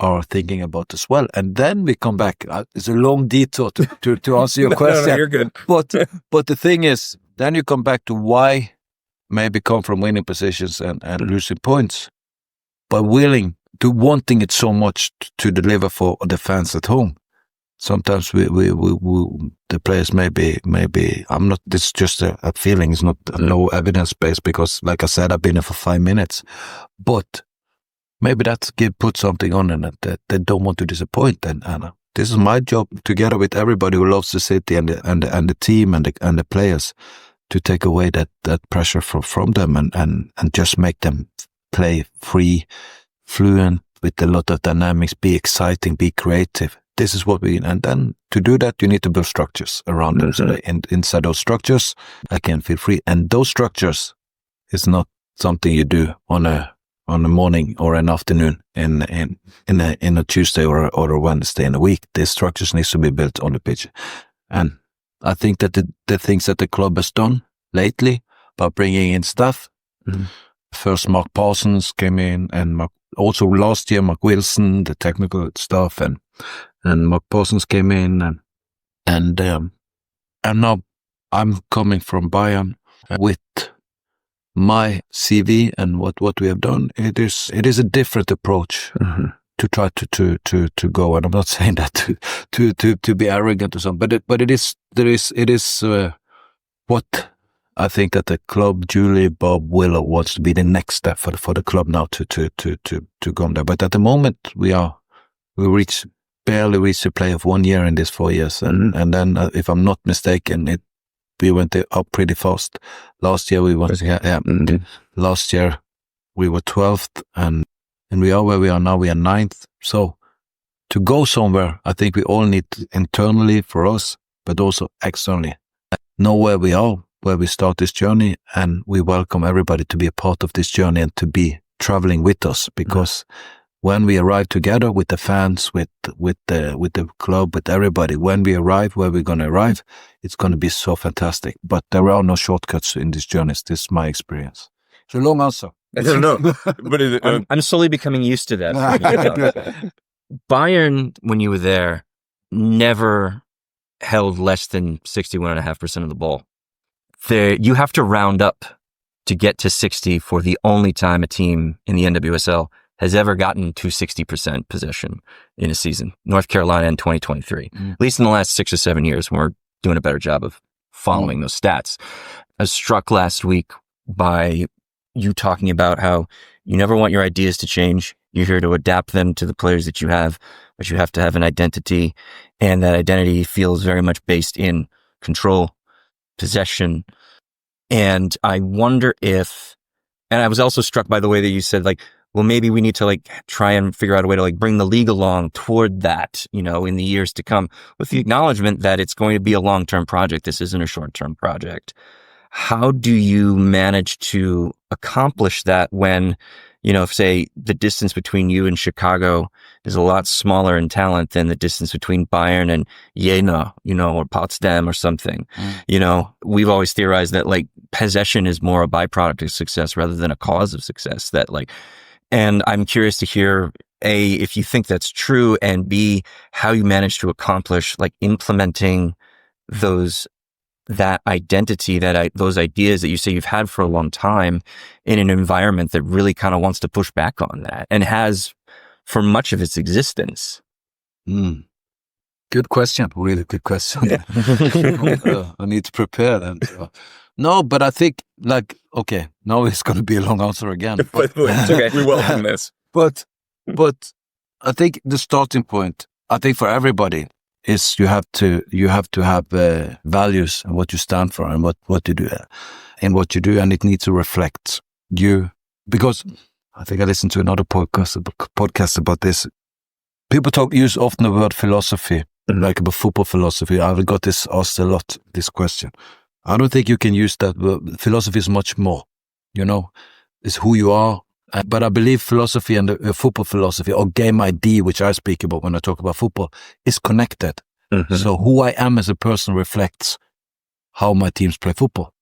are thinking about as well. And then we come back. It's a long detour to answer your question. No, you're good. But the thing is, then you come back to why maybe come from winning positions and losing points, but wanting it so much to deliver for the fans at home. sometimes we the players maybe I'm not. It's just a feeling. It's not no evidence based because, like I said, I've been here for 5 minutes, but maybe that's put something on in it that they don't want to disappoint. And this is my job, together with everybody who loves the city and the team and the players, to take away that pressure from them and just make them play free, fluent, with a lot of dynamics, be exciting, be creative. This is what and then to do that, you need to build structures around them. So inside those structures, I can feel free. And those structures is not something you do on a morning or an afternoon in a Tuesday or a Wednesday in a week. These structures needs to be built on the pitch. And I think that the things that the club has done lately by bringing in staff, first Mark Parsons came in, and also last year Mark Wilson, the technical stuff, and Mark Parsons came in, and now I'm coming from Bayern with my CV and what we have done. It is a different approach to try to go. And I'm not saying that to be arrogant or something, but it is what I think that the club, Julie, Bob, Willow wants to be the next step for the club now to go there. But at the moment we barely reached a play of 1 year in these 4 years, and then if I'm not mistaken, we went up pretty fast. Last year we went, last year we were 12th, and we are where we are now. We are 9th. So to go somewhere, I think we all need internally for us, but also externally, know where we are, where we start this journey, and we welcome everybody to be a part of this journey and to be traveling with us, because when we arrive together with the fans, with the club, with everybody, when we arrive where we're going to arrive, it's going to be so fantastic. But there are no shortcuts in these journeys. This is my experience. It's a long answer. I don't know, but I'm slowly becoming used to that. Bayern, when you were there, never held less than 61.5% of the ball. You have to round up to get to 60 for the only time a team in the NWSL has ever gotten to 60% possession in a season. North Carolina in 2023, at least in the last 6 or 7 years, when we're doing a better job of following those stats. I was struck last week by you talking about how you never want your ideas to change. You're here to adapt them to the players that you have, but you have to have an identity, and that identity feels very much based in control, possession. And I wonder if, and I was also struck by the way that you said, like, well, maybe we need to try and figure out a way to bring the league along toward that, in the years to come, with the acknowledgement that it's going to be a long-term project. This isn't a short-term project. How do you manage to accomplish that when, if say the distance between you and Chicago is a lot smaller in talent than the distance between Bayern and Jena, or Potsdam or something. We've always theorized that possession is more a byproduct of success rather than a cause of success. And I'm curious to hear, A, if you think that's true, and B, how you manage to accomplish implementing that identity, those ideas that you say you've had for a long time in an environment that really kind of wants to push back on that and has for much of its existence. Good question. Really good question. I need to prepare then. No, but I think okay, now it's going to be a long answer again. But it's okay. We welcome this. But I think the starting point, I think for everybody, is you have to have values and what you stand for and what you do and what you do, and it needs to reflect you. Because I think I listened to another podcast about this. People use often the word philosophy, like about football philosophy. I've got this asked a lot, this question. I don't think you can use that word. Philosophy is much more, it's who you are. But I believe philosophy and the football philosophy, or game ID, which I speak about when I talk about football, is connected. So who I am as a person reflects how my teams play football.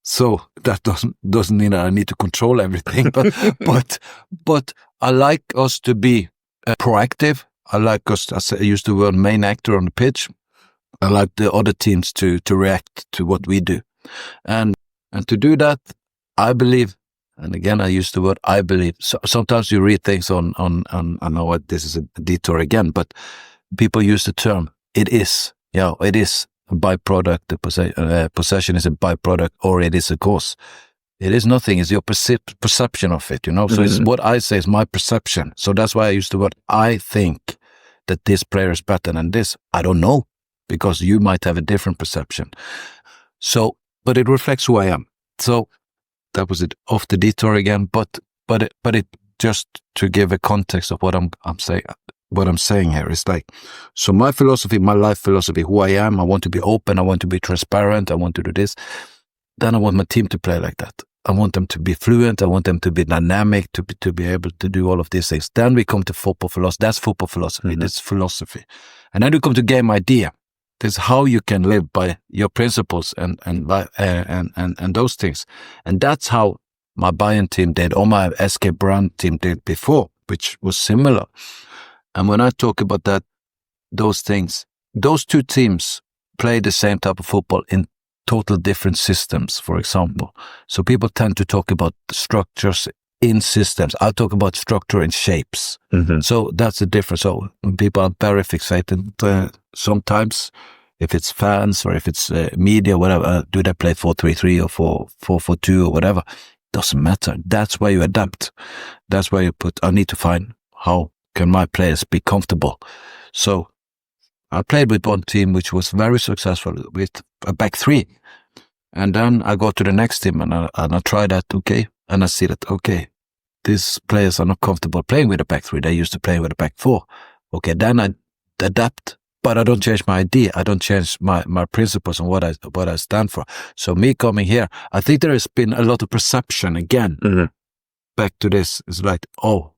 So that doesn't mean that I need to control everything, but I like us to be proactive. I like us, as I use the word, main actor on the pitch. I like the other teams to react to what we do, and to do that, I believe. And again, I use the word I believe. So, sometimes you read things on. I know this is a detour again, but people use the term it is. Yeah, it is a byproduct. The possession is a byproduct, or it is a cause. It is nothing. It's your perception of it, you know. So it's what I say is my perception. So that's why I use the word I think that this player is better than this. I don't know, because you might have a different perception. So, but it reflects who I am. So that was it, off the detour again. But it just to give a context of what I'm saying. What I'm saying here is like, so my philosophy, my life philosophy, who I am. I want to be open. I want to be transparent. I want to do this. Then I want my team to play like that. I want them to be fluent. I want them to be dynamic, to be able to do all of these things. Then we come to football philosophy. That's football philosophy. That's philosophy. And then we come to game idea. This is how you can live by your principles and those things. And that's how my Bayern team did, or my SK Brand team did before, which was similar. And when I talk about that, those things, those two teams play the same type of football in total different systems, for example. So people tend to talk about structures in systems. I'll talk about structure in shapes. So that's the difference. So when people are very fixated, sometimes if it's fans or if it's media, whatever, do they play 4-3-3 or 4-4-2 or whatever? Doesn't matter. That's where you adapt. That's where you put, I need to find how can my players be comfortable. So I played with one team which was very successful with a back three. And then I go to the next team and I try that, okay, and I see that, okay, these players are not comfortable playing with a back three. They used to play with a back four. Okay, then I adapt, but I don't change my idea. I don't change my principles and what I stand for. So me coming here, I think there has been a lot of perception again. Back to this, it's like, oh,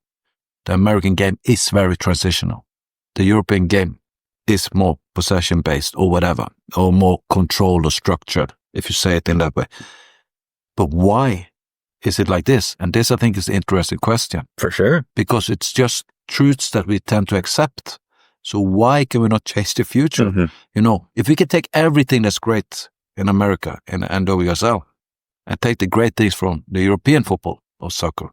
the American game is very transitional. The European game is more possession-based or whatever, or more controlled or structured, if you say it in that way. But why is it like this? And this, I think, is the interesting question. For sure. Because it's just truths that we tend to accept. So why can we not change the future? You know, if we can take everything that's great in America and NWSL and take the great things from the European football or soccer.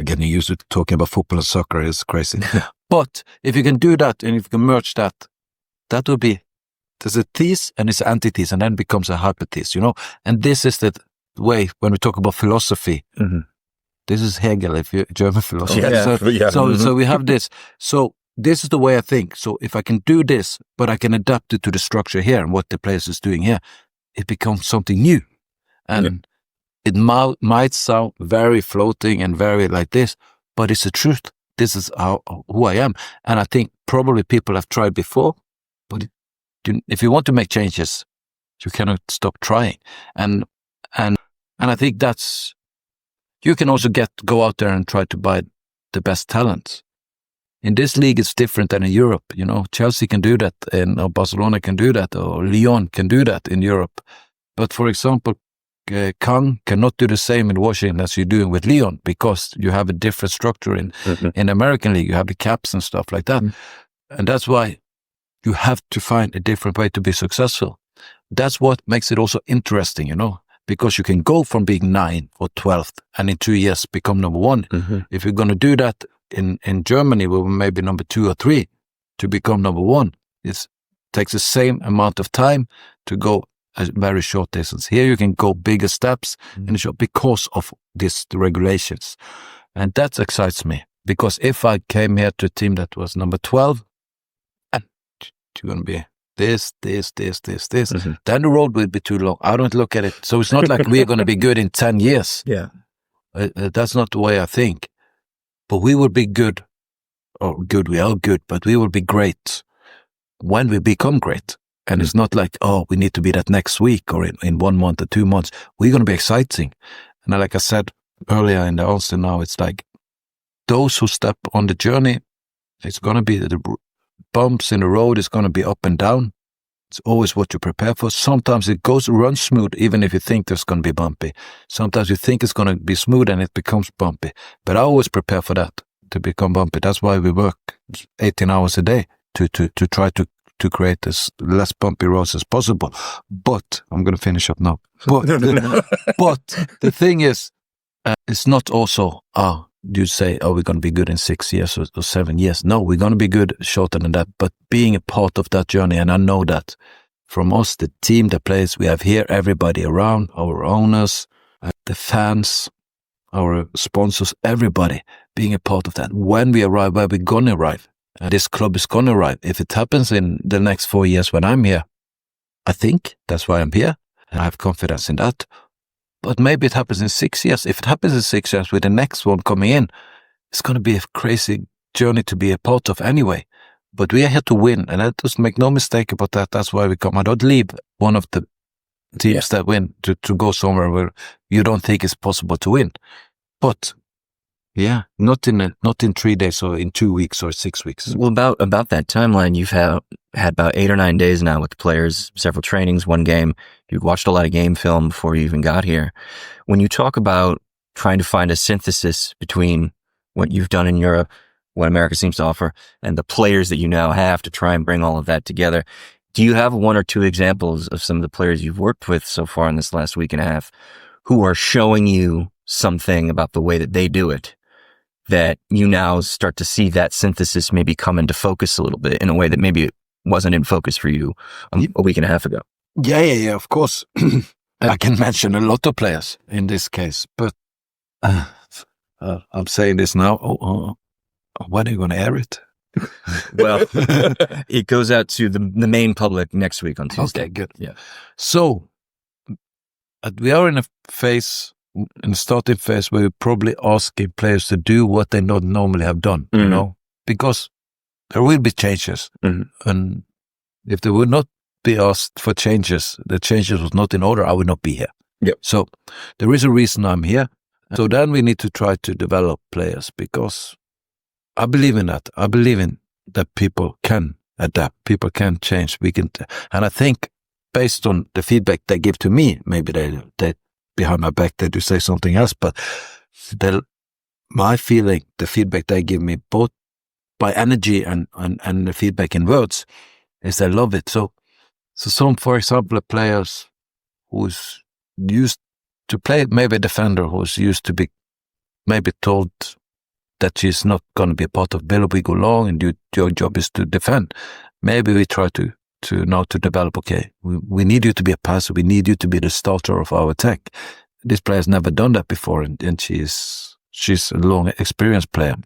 Again, you used to talking about football and soccer is crazy. But if you can do that and if you can merge that, that would be, there's a thesis and it's an antithesis and then becomes a hypothesis, you know? And this is the way when we talk about philosophy. This is Hegel, if you German philosophy. So we have this. So this is the way I think. So if I can do this, but I can adapt it to the structure here and what the place is doing here, it becomes something new. And it might sound very floating and very like this, but it's the truth. This is who I am. And I think probably people have tried before, but if you want to make changes, you cannot stop trying. And I think that's, you can also go out there and try to buy the best talents. In this league, it's different than in Europe. You know, Chelsea can do that, or Barcelona can do that, or Lyon can do that in Europe. But for example, Kang cannot do the same in Washington as you're doing with Lyon, because you have a different structure in American League. You have the caps and stuff like that. And that's why you have to find a different way to be successful. That's what makes it also interesting, you know, because you can go from being 9th or 12th and in 2 years become number 1. If you're going to do that in Germany, we were maybe number 2 or 3 to become number 1. It takes the same amount of time to go a very short distance. Here you can go bigger steps in a short because of the regulations. And that excites me, because if I came here to a team that was number 12, and you're going to be this, then the road will be too long. I don't look at it. So it's not like we're going to be good in 10 years. That's not the way I think. But we will be good, we are good, but we will be great when we become great. And it's not like, oh, we need to be that next week or in 1 month or 2 months. We're going to be exciting. And like I said earlier in the answer now, it's like those who step on the journey, it's going to be the bumps in the road. It's going to be up and down. It's always what you prepare for. Sometimes it runs smooth, even if you think there's going to be bumpy. Sometimes you think it's going to be smooth and it becomes bumpy. But I always prepare for that, to become bumpy. That's why we work 18 hours a day to try to create as less bumpy roads as possible. But I'm going to finish up now. But the thing is, it's not also, you say, oh, we're going to be good in 6 years or 7 years. No, we're going to be good shorter than that. But being a part of that journey, and I know that from us, the team, the players we have here, everybody around, our owners, the fans, our sponsors, everybody being a part of that. When we arrive, where we're going to arrive, this club is going to arrive. If it happens in the next 4 years when I'm here, I think that's why I'm here. And I have confidence in that. But maybe it happens in 6 years. If it happens in 6 years with the next one coming in, it's going to be a crazy journey to be a part of anyway. But we are here to win. And I just make no mistake about that. That's why we come. I don't leave one of the teams that win to go somewhere where you don't think it's possible to win. But yeah, not in 3 days or in 2 weeks or 6 weeks. Well, about that timeline, you've had about 8 or 9 days now with the players, several trainings, one game. You've watched a lot of game film before you even got here. When you talk about trying to find a synthesis between what you've done in Europe, what America seems to offer, and the players that you now have to try and bring all of that together, do you have 1 or 2 examples of some of the players you've worked with so far in this last week and a half who are showing you something about the way that they do it, that you now start to see that synthesis maybe come into focus a little bit in a way that maybe it wasn't in focus for you a week and a half ago? Yeah, of course. I can mention a lot of players in this case, but I'm saying this now. When are you going to air it? Well, it goes out to the main public next week on Tuesday. Okay, good. Yeah. So we are in a starting phase where we're probably asking players to do what they not normally have done, you know, because there will be changes. And if they would not be asked for changes, the changes was not in order, I would not be here. Yep. So there is a reason I'm here. So then we need to try to develop players, because I believe in that. I believe in that people can adapt, people can change. And I think based on the feedback they give to me, maybe they behind my back they do say something else, but my feeling, the feedback they give me, both by energy and the feedback in words, is they love it. So some, for example, players who's used to play, maybe a defender who's used to be maybe told that she's not going to be a part of Villa, we go long and your job is to defend. Maybe we try to now to develop, okay, we need you to be a passer, we need you to be the starter of our attack. This player's never done that before, and she's a long experienced player.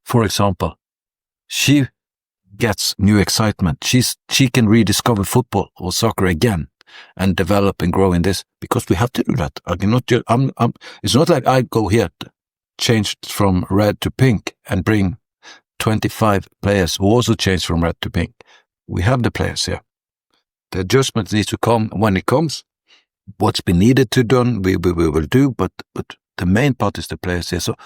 For example, she gets new excitement. She can rediscover football or soccer again and develop and grow in this, because we have to do that. I cannot just, it's not like I go here, change from red to pink and bring 25 players who also change from red to pink. We have the players here. The adjustment needs to come when it comes. What's been needed to done, we will do, but the main part is the players here. So,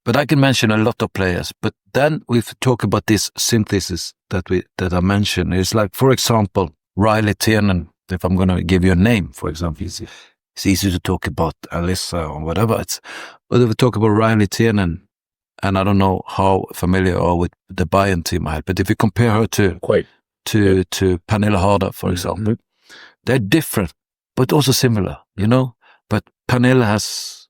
but I can mention a lot of players. But then we talk about this synthesis that I mentioned. It's like, for example, Riley Tiernan. If I'm going to give you a name, for example, it's easy to talk about Alyssa or whatever. But if we talk about Riley Tiernan, and I don't know how familiar you are with the Bayern team I had, but if you compare her to Pernille Harder, for example, they're different, but also similar, you know. But Pernille has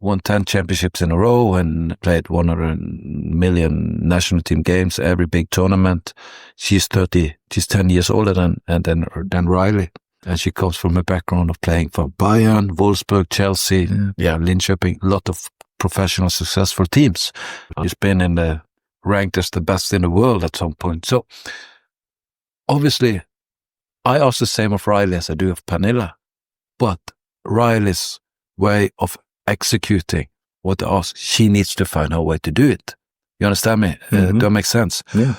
won 10 championships in a row and played 100 million national team games, every big tournament. She's 30, she's 10 years older than Riley. And she comes from a background of playing for Bayern, Wolfsburg, Chelsea, Linköping, a lot of professional, successful teams. She's been ranked as the best in the world at some point. So obviously, I ask the same of Riley as I do of Pernille, but Riley's way of executing what I ask, she needs to find her way to do it. You understand me? Does that make sense? Yeah.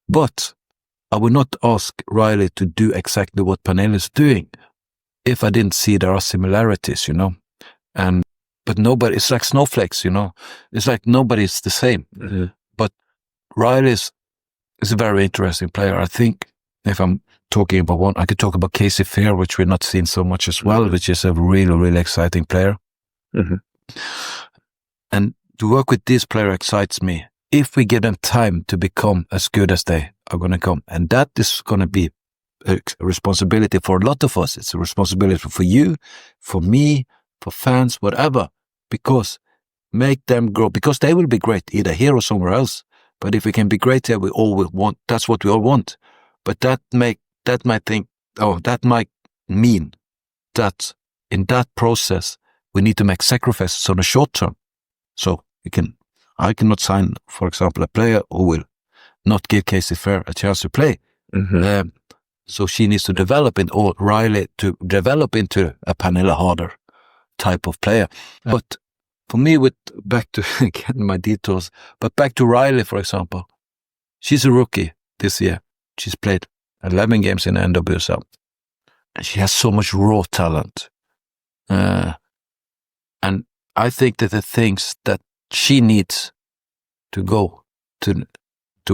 But I would not ask Riley to do exactly what Pernille is doing if I didn't see there are similarities, you know. But nobody, it's like snowflakes, you know. It's like nobody's the same. But Riley is a very interesting player. I think if I'm talking about one, I could talk about Casey Fair, which we're not seeing so much as well, which is a really, really exciting player. And to work with this player excites me. If we give them time to become as good as they are going to come, and that is going to be a responsibility for a lot of us. It's a responsibility for you, for me, for fans, whatever, because make them grow, because they will be great either here or somewhere else. But if we can be great here, we all will want. That's what we all want. But that might mean that in that process we need to make sacrifices on the short term. So I cannot sign, for example, a player who will not give Casey Fair a chance to play. Mm-hmm. So she needs to develop or Riley to develop into a Pernille Harder type of player. Yeah. But for me, back to again my detours, but back to Riley, for example, she's a rookie this year. She's played 11 games in the NWSL, and she has so much raw talent. And I think that the things that she needs to go to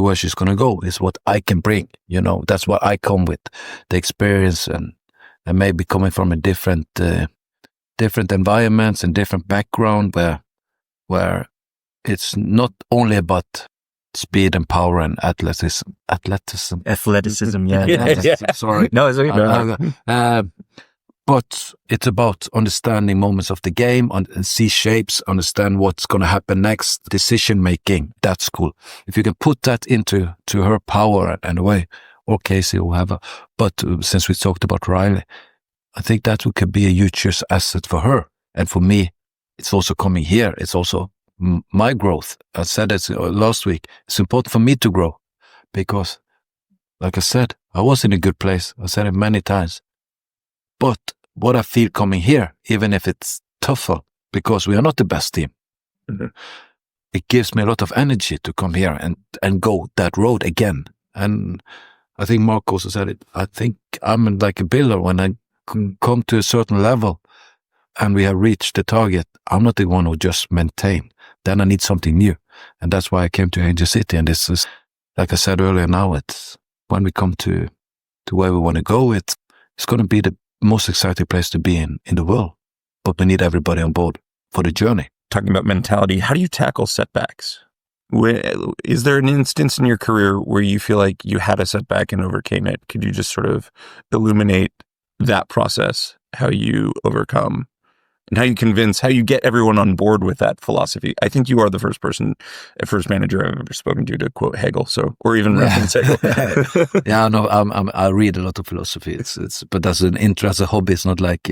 where she's going to go is what I can bring. That's what I come with, the experience and maybe coming from a different environments and different background where it's not only about speed and power and athleticism. Yeah. Sorry. No, it's okay. But it's about understanding moments of the game and see shapes, understand what's going to happen next, decision making. That's cool. If you can put that into her power and way, or Casey or whoever. But since we talked about Riley, I think that could be a huge asset for her. And for me, it's also coming here. It's also my growth. I said it last week. It's important for me to grow because, like I said, I was in a good place. I said it many times. But what I feel coming here, even if it's tougher, because we are not the best team, it gives me a lot of energy to come here and go that road again. And I think Mark also said it. I think I'm like a builder. When I come to a certain level and we have reached the target, I'm not the one who just maintain. Then I need something new. And that's why I came to Angel City. And this is, like I said earlier, now it's when we come to where we want to go, it's going to be the most exciting place to be in the world. But we need everybody on board for the journey. Talking about mentality, how do you tackle setbacks? Is there an instance in your career where you feel like you had a setback and overcame it? Could you just sort of illuminate that process, how you overcome and how you get everyone on board with that philosophy? I think you are the first manager I've ever spoken to quote Hegel, or even reference Hegel. Yeah, no, I read a lot of philosophy. But that's an interest, a hobby. It's not like,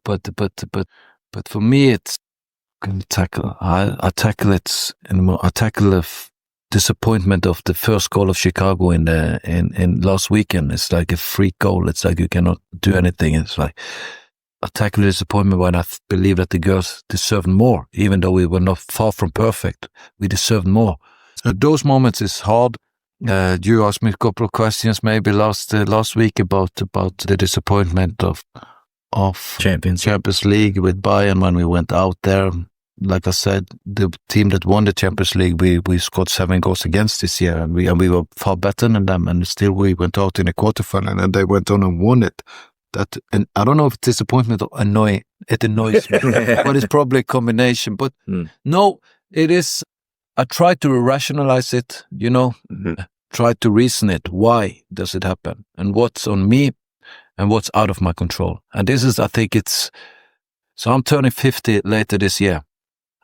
but for me, it's can tackle. I tackle it, I tackle the disappointment of the first goal of Chicago in last weekend. It's like a free goal. It's like you cannot do anything. It's like I tackle the disappointment when I believe that the girls deserved more, even though we were not far from perfect. We deserved more. So those moments is hard. You asked me a couple of questions maybe last week about the disappointment of Champions League with Bayern when we went out there. Like I said, the team that won the Champions League, we scored 7 goals against this year, and we were far better than them, and still we went out in the quarterfinal, and they went on and won it. And I don't know if it's disappointment or annoying. It annoys me, but it's probably a combination. But no, it is. I try to rationalize it, try to reason it. Why does it happen? And what's on me and what's out of my control? And this is, I think so I'm turning 50 later this year.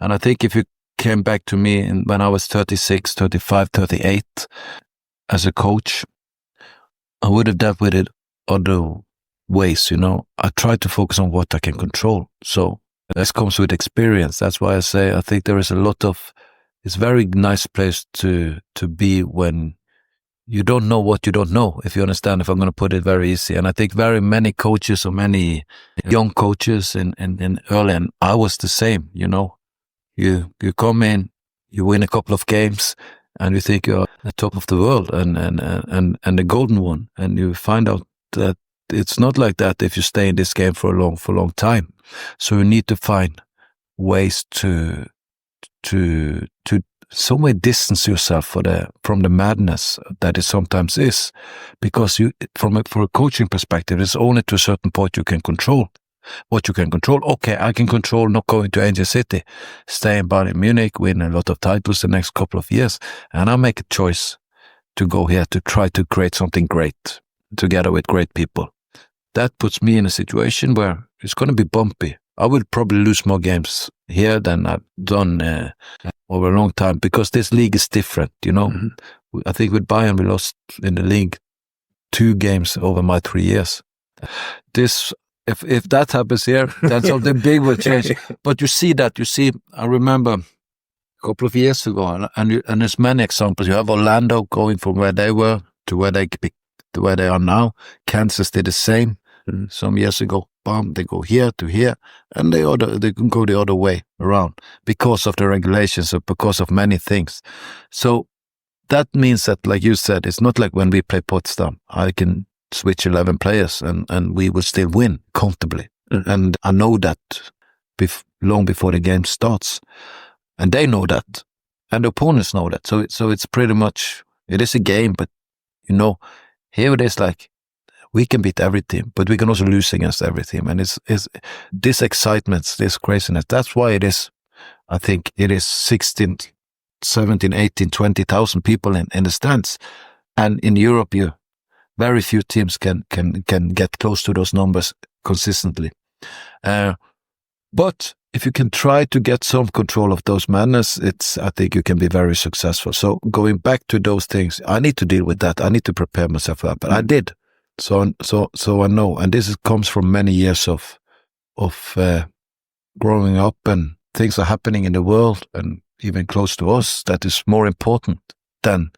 And I think if you came back to me when I was 36, 35, 38 as a coach, I would have dealt with it other ways, I try to focus on what I can control. So this comes with experience. That's why I say I think there is it's a very nice place to be when you don't know what you don't know, if you understand, if I'm going to put it very easy. And I think very many coaches or many young coaches in early, and I was the same, you come in, you win a couple of games and you think you're the top of the world and the golden one. And you find out that it's not like that if you stay in this game for a long time. So you need to find ways to some way distance yourself from the madness that it sometimes is, because for a coaching perspective, it's only to a certain point you can control. What you can control, okay, I can control not going to Angel City, stay in Bayern Munich, win a lot of titles the next couple of years, and I make a choice to go here to try to create something great together with great people. That puts me in a situation where it's going to be bumpy. I will probably lose more games here than I've done over a long time, because this league is different, you know. Mm-hmm. I think with Bayern we lost in the league 2 games over my 3 years. If that happens here, then something big will change. But you see, I remember a couple of years ago, and there's many examples. You have Orlando going from where they were to where they are now. Kansas did the same some years ago. Bam, they go here to here, and they can go the other way around because of the regulations or because of many things. So that means that, like you said, it's not like when we play Potsdam. I can switch 11 players and we will still win comfortably. And I know that long before the game starts. And they know that. And the opponents know that. So it's pretty much, it is a game, but you know, here it is like, we can beat every team, but we can also lose against every team. And it's this excitement, this craziness. That's why it is, I think it is 16, 17, 18, 20,000 people in the stands. And in Europe, very few teams can get close to those numbers consistently. But if you can try to get some control of those madness, I think you can be very successful. So going back to those things, I need to deal with that. I need to prepare myself for that. But I did. So I know. And this comes from many years of growing up, and things are happening in the world and even close to us that is more important than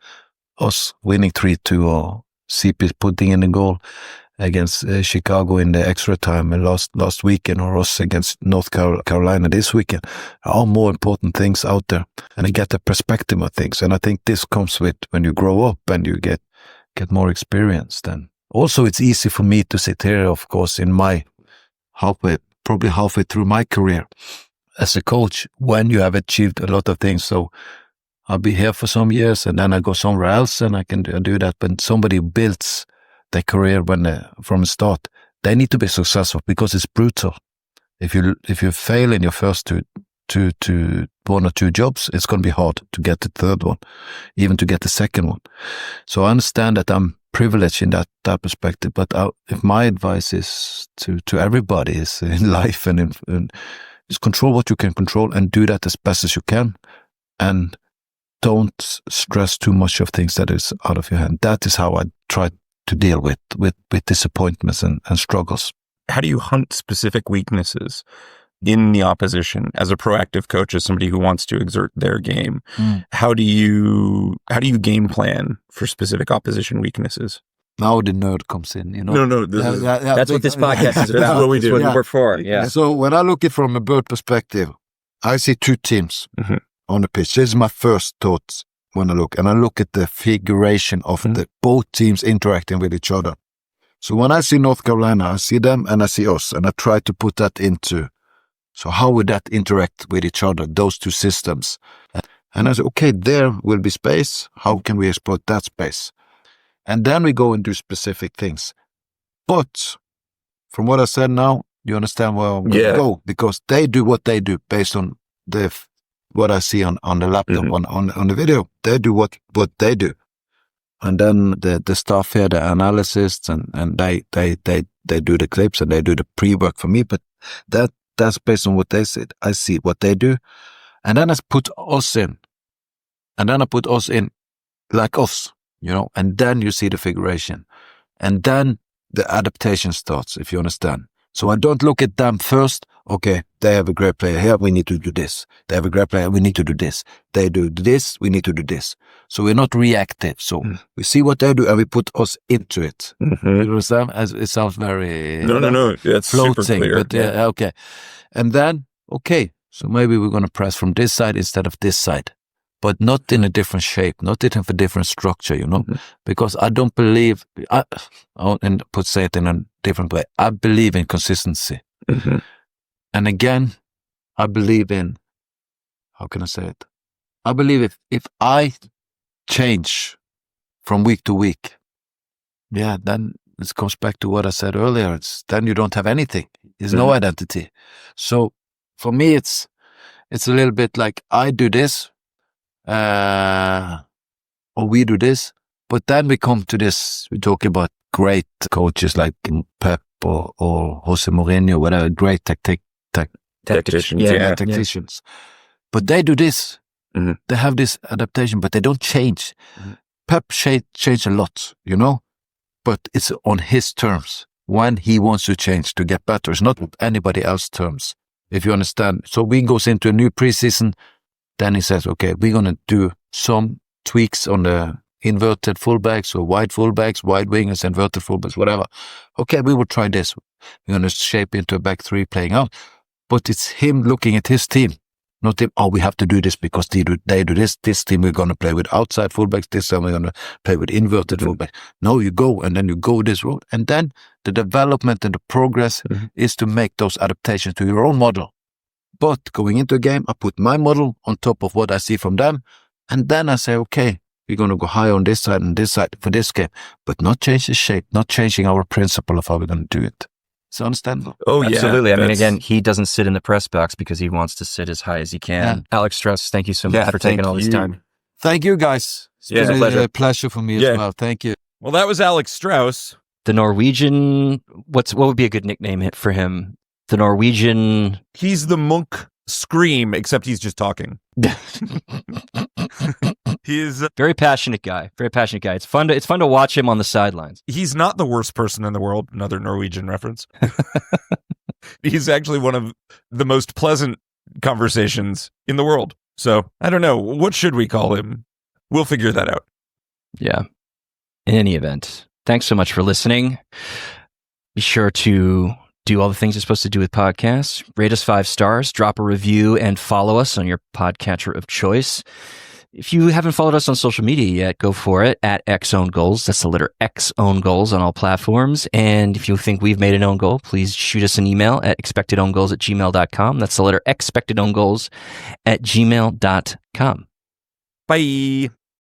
us winning 3-2 or CP putting in a goal against Chicago in the extra time last weekend, or us against North Carolina this weekend. There are more important things out there, and I get the perspective of things. And I think this comes with when you grow up and you get more experience. Then also it's easy for me to sit here, of course, in my probably halfway through my career as a coach, when you have achieved a lot of things. So I'll be here for some years and then I go somewhere else and I can do that. But somebody builds their career from the start, they need to be successful because it's brutal. If you fail in your first two 1 or 2 jobs, it's going to be hard to get the third one, even to get the second one. So I understand that I'm privileged in that perspective. But if my advice is to everybody is in life and is control what you can control and do that as best as you can, and don't stress too much of things that is out of your hand. That is how I try to deal with disappointments and struggles. How do you hunt specific weaknesses in the opposition as a proactive coach, as somebody who wants to exert their game? How do you game plan for specific opposition weaknesses? Now the nerd comes in, you know. No, that's what this podcast is about. That's what we do. That's what we're for. Yeah. So when I look at it from a bird perspective, I see 2 teams on the pitch. This is my first thoughts when I look at the figuration of the both teams interacting with each other. So when I see North Carolina, I see them and I see us, and I try to put that into. So how would that interact with each other, those 2 systems? And I say, okay, there will be space. How can we exploit that space? And then we go and do specific things. But from what I said now, you understand where I'm going to go, because they do what they do based on what I see on the laptop, on the video. They do what they do. And then the staff here, the analysts, and they do the clips and they do the pre-work for me. But that's based on what they said. I see what they do. And then I put us in. And then I put us in like us, you know, and then you see the figuration. And then the adaptation starts, if you understand. So I don't look at them first. Okay, they have a great player here, we need to do this. They have a great player, we need to do this. They do this, we need to do this. So we're not reactive. So we see what they do and we put us into it. You understand? It sounds very No. That's floating, super clear. but okay. And then, okay, so maybe we're going to press from this side instead of this side, but not in a different shape, not in a different structure, you know, because I don't believe, and say it in a different way, I believe in consistency. And again, I believe in, how can I say it? I believe if I change from week to week, then it comes back to what I said earlier. Then you don't have anything. There's no identity. So for me, it's a little bit like I do this, or we do this, but then we come to this, we talk about great coaches like Pep or Jose Mourinho, whatever, great Tacticians. tacticians. But they do this. Mm-hmm. They have this adaptation, but they don't change. Mm-hmm. Pep changed a lot, but it's on his terms. When he wants to change to get better, it's not anybody else's terms, if you understand. So we goes into a new preseason, then he says, okay, we're going to do some tweaks on the inverted fullbacks or wide fullbacks, wide wingers, inverted fullbacks, whatever. Okay, we will try this. We're going to shape into a back three playing out. But it's him looking at his team, not him, we have to do this because they do this. This team we're going to play with outside fullbacks. This time we're going to play with inverted fullbacks. No, you go and then you go this road. And then the development and the progress is to make those adaptations to your own model. But going into a game, I put my model on top of what I see from them. And then I say, okay, we're going to go high on this side and this side for this game, but not change the shape, not changing our principle of how we're going to do it. It's understandable. Oh, yeah. Absolutely. I mean, again, he doesn't sit in the press box because he wants to sit as high as he can. Yeah. Alex Straus, thank you so much for taking all this time. Thank you, guys. It's been a pleasure for me as well. Thank you. Well, that was Alex Straus. The Norwegian, what would be a good nickname for him? The Norwegian... He's the Monk Scream, except he's just talking. He is very passionate guy. Very passionate guy. It's fun to watch him on the sidelines. He's not the worst person in the world. Another Norwegian reference. He's actually one of the most pleasant conversations in the world. So I don't know. What should we call him? We'll figure that out. Yeah. In any event, thanks so much for listening. Be sure to do all the things you're supposed to do with podcasts. Rate us 5 stars, drop a review, and follow us on your podcatcher of choice. If you haven't followed us on social media yet, go for it at XOwnGoals. That's the letter X Own Goals on all platforms. And if you think we've made an own goal, please shoot us an email at expectedowngoals@gmail.com. That's the letter expectedowngoals@gmail.com. Bye.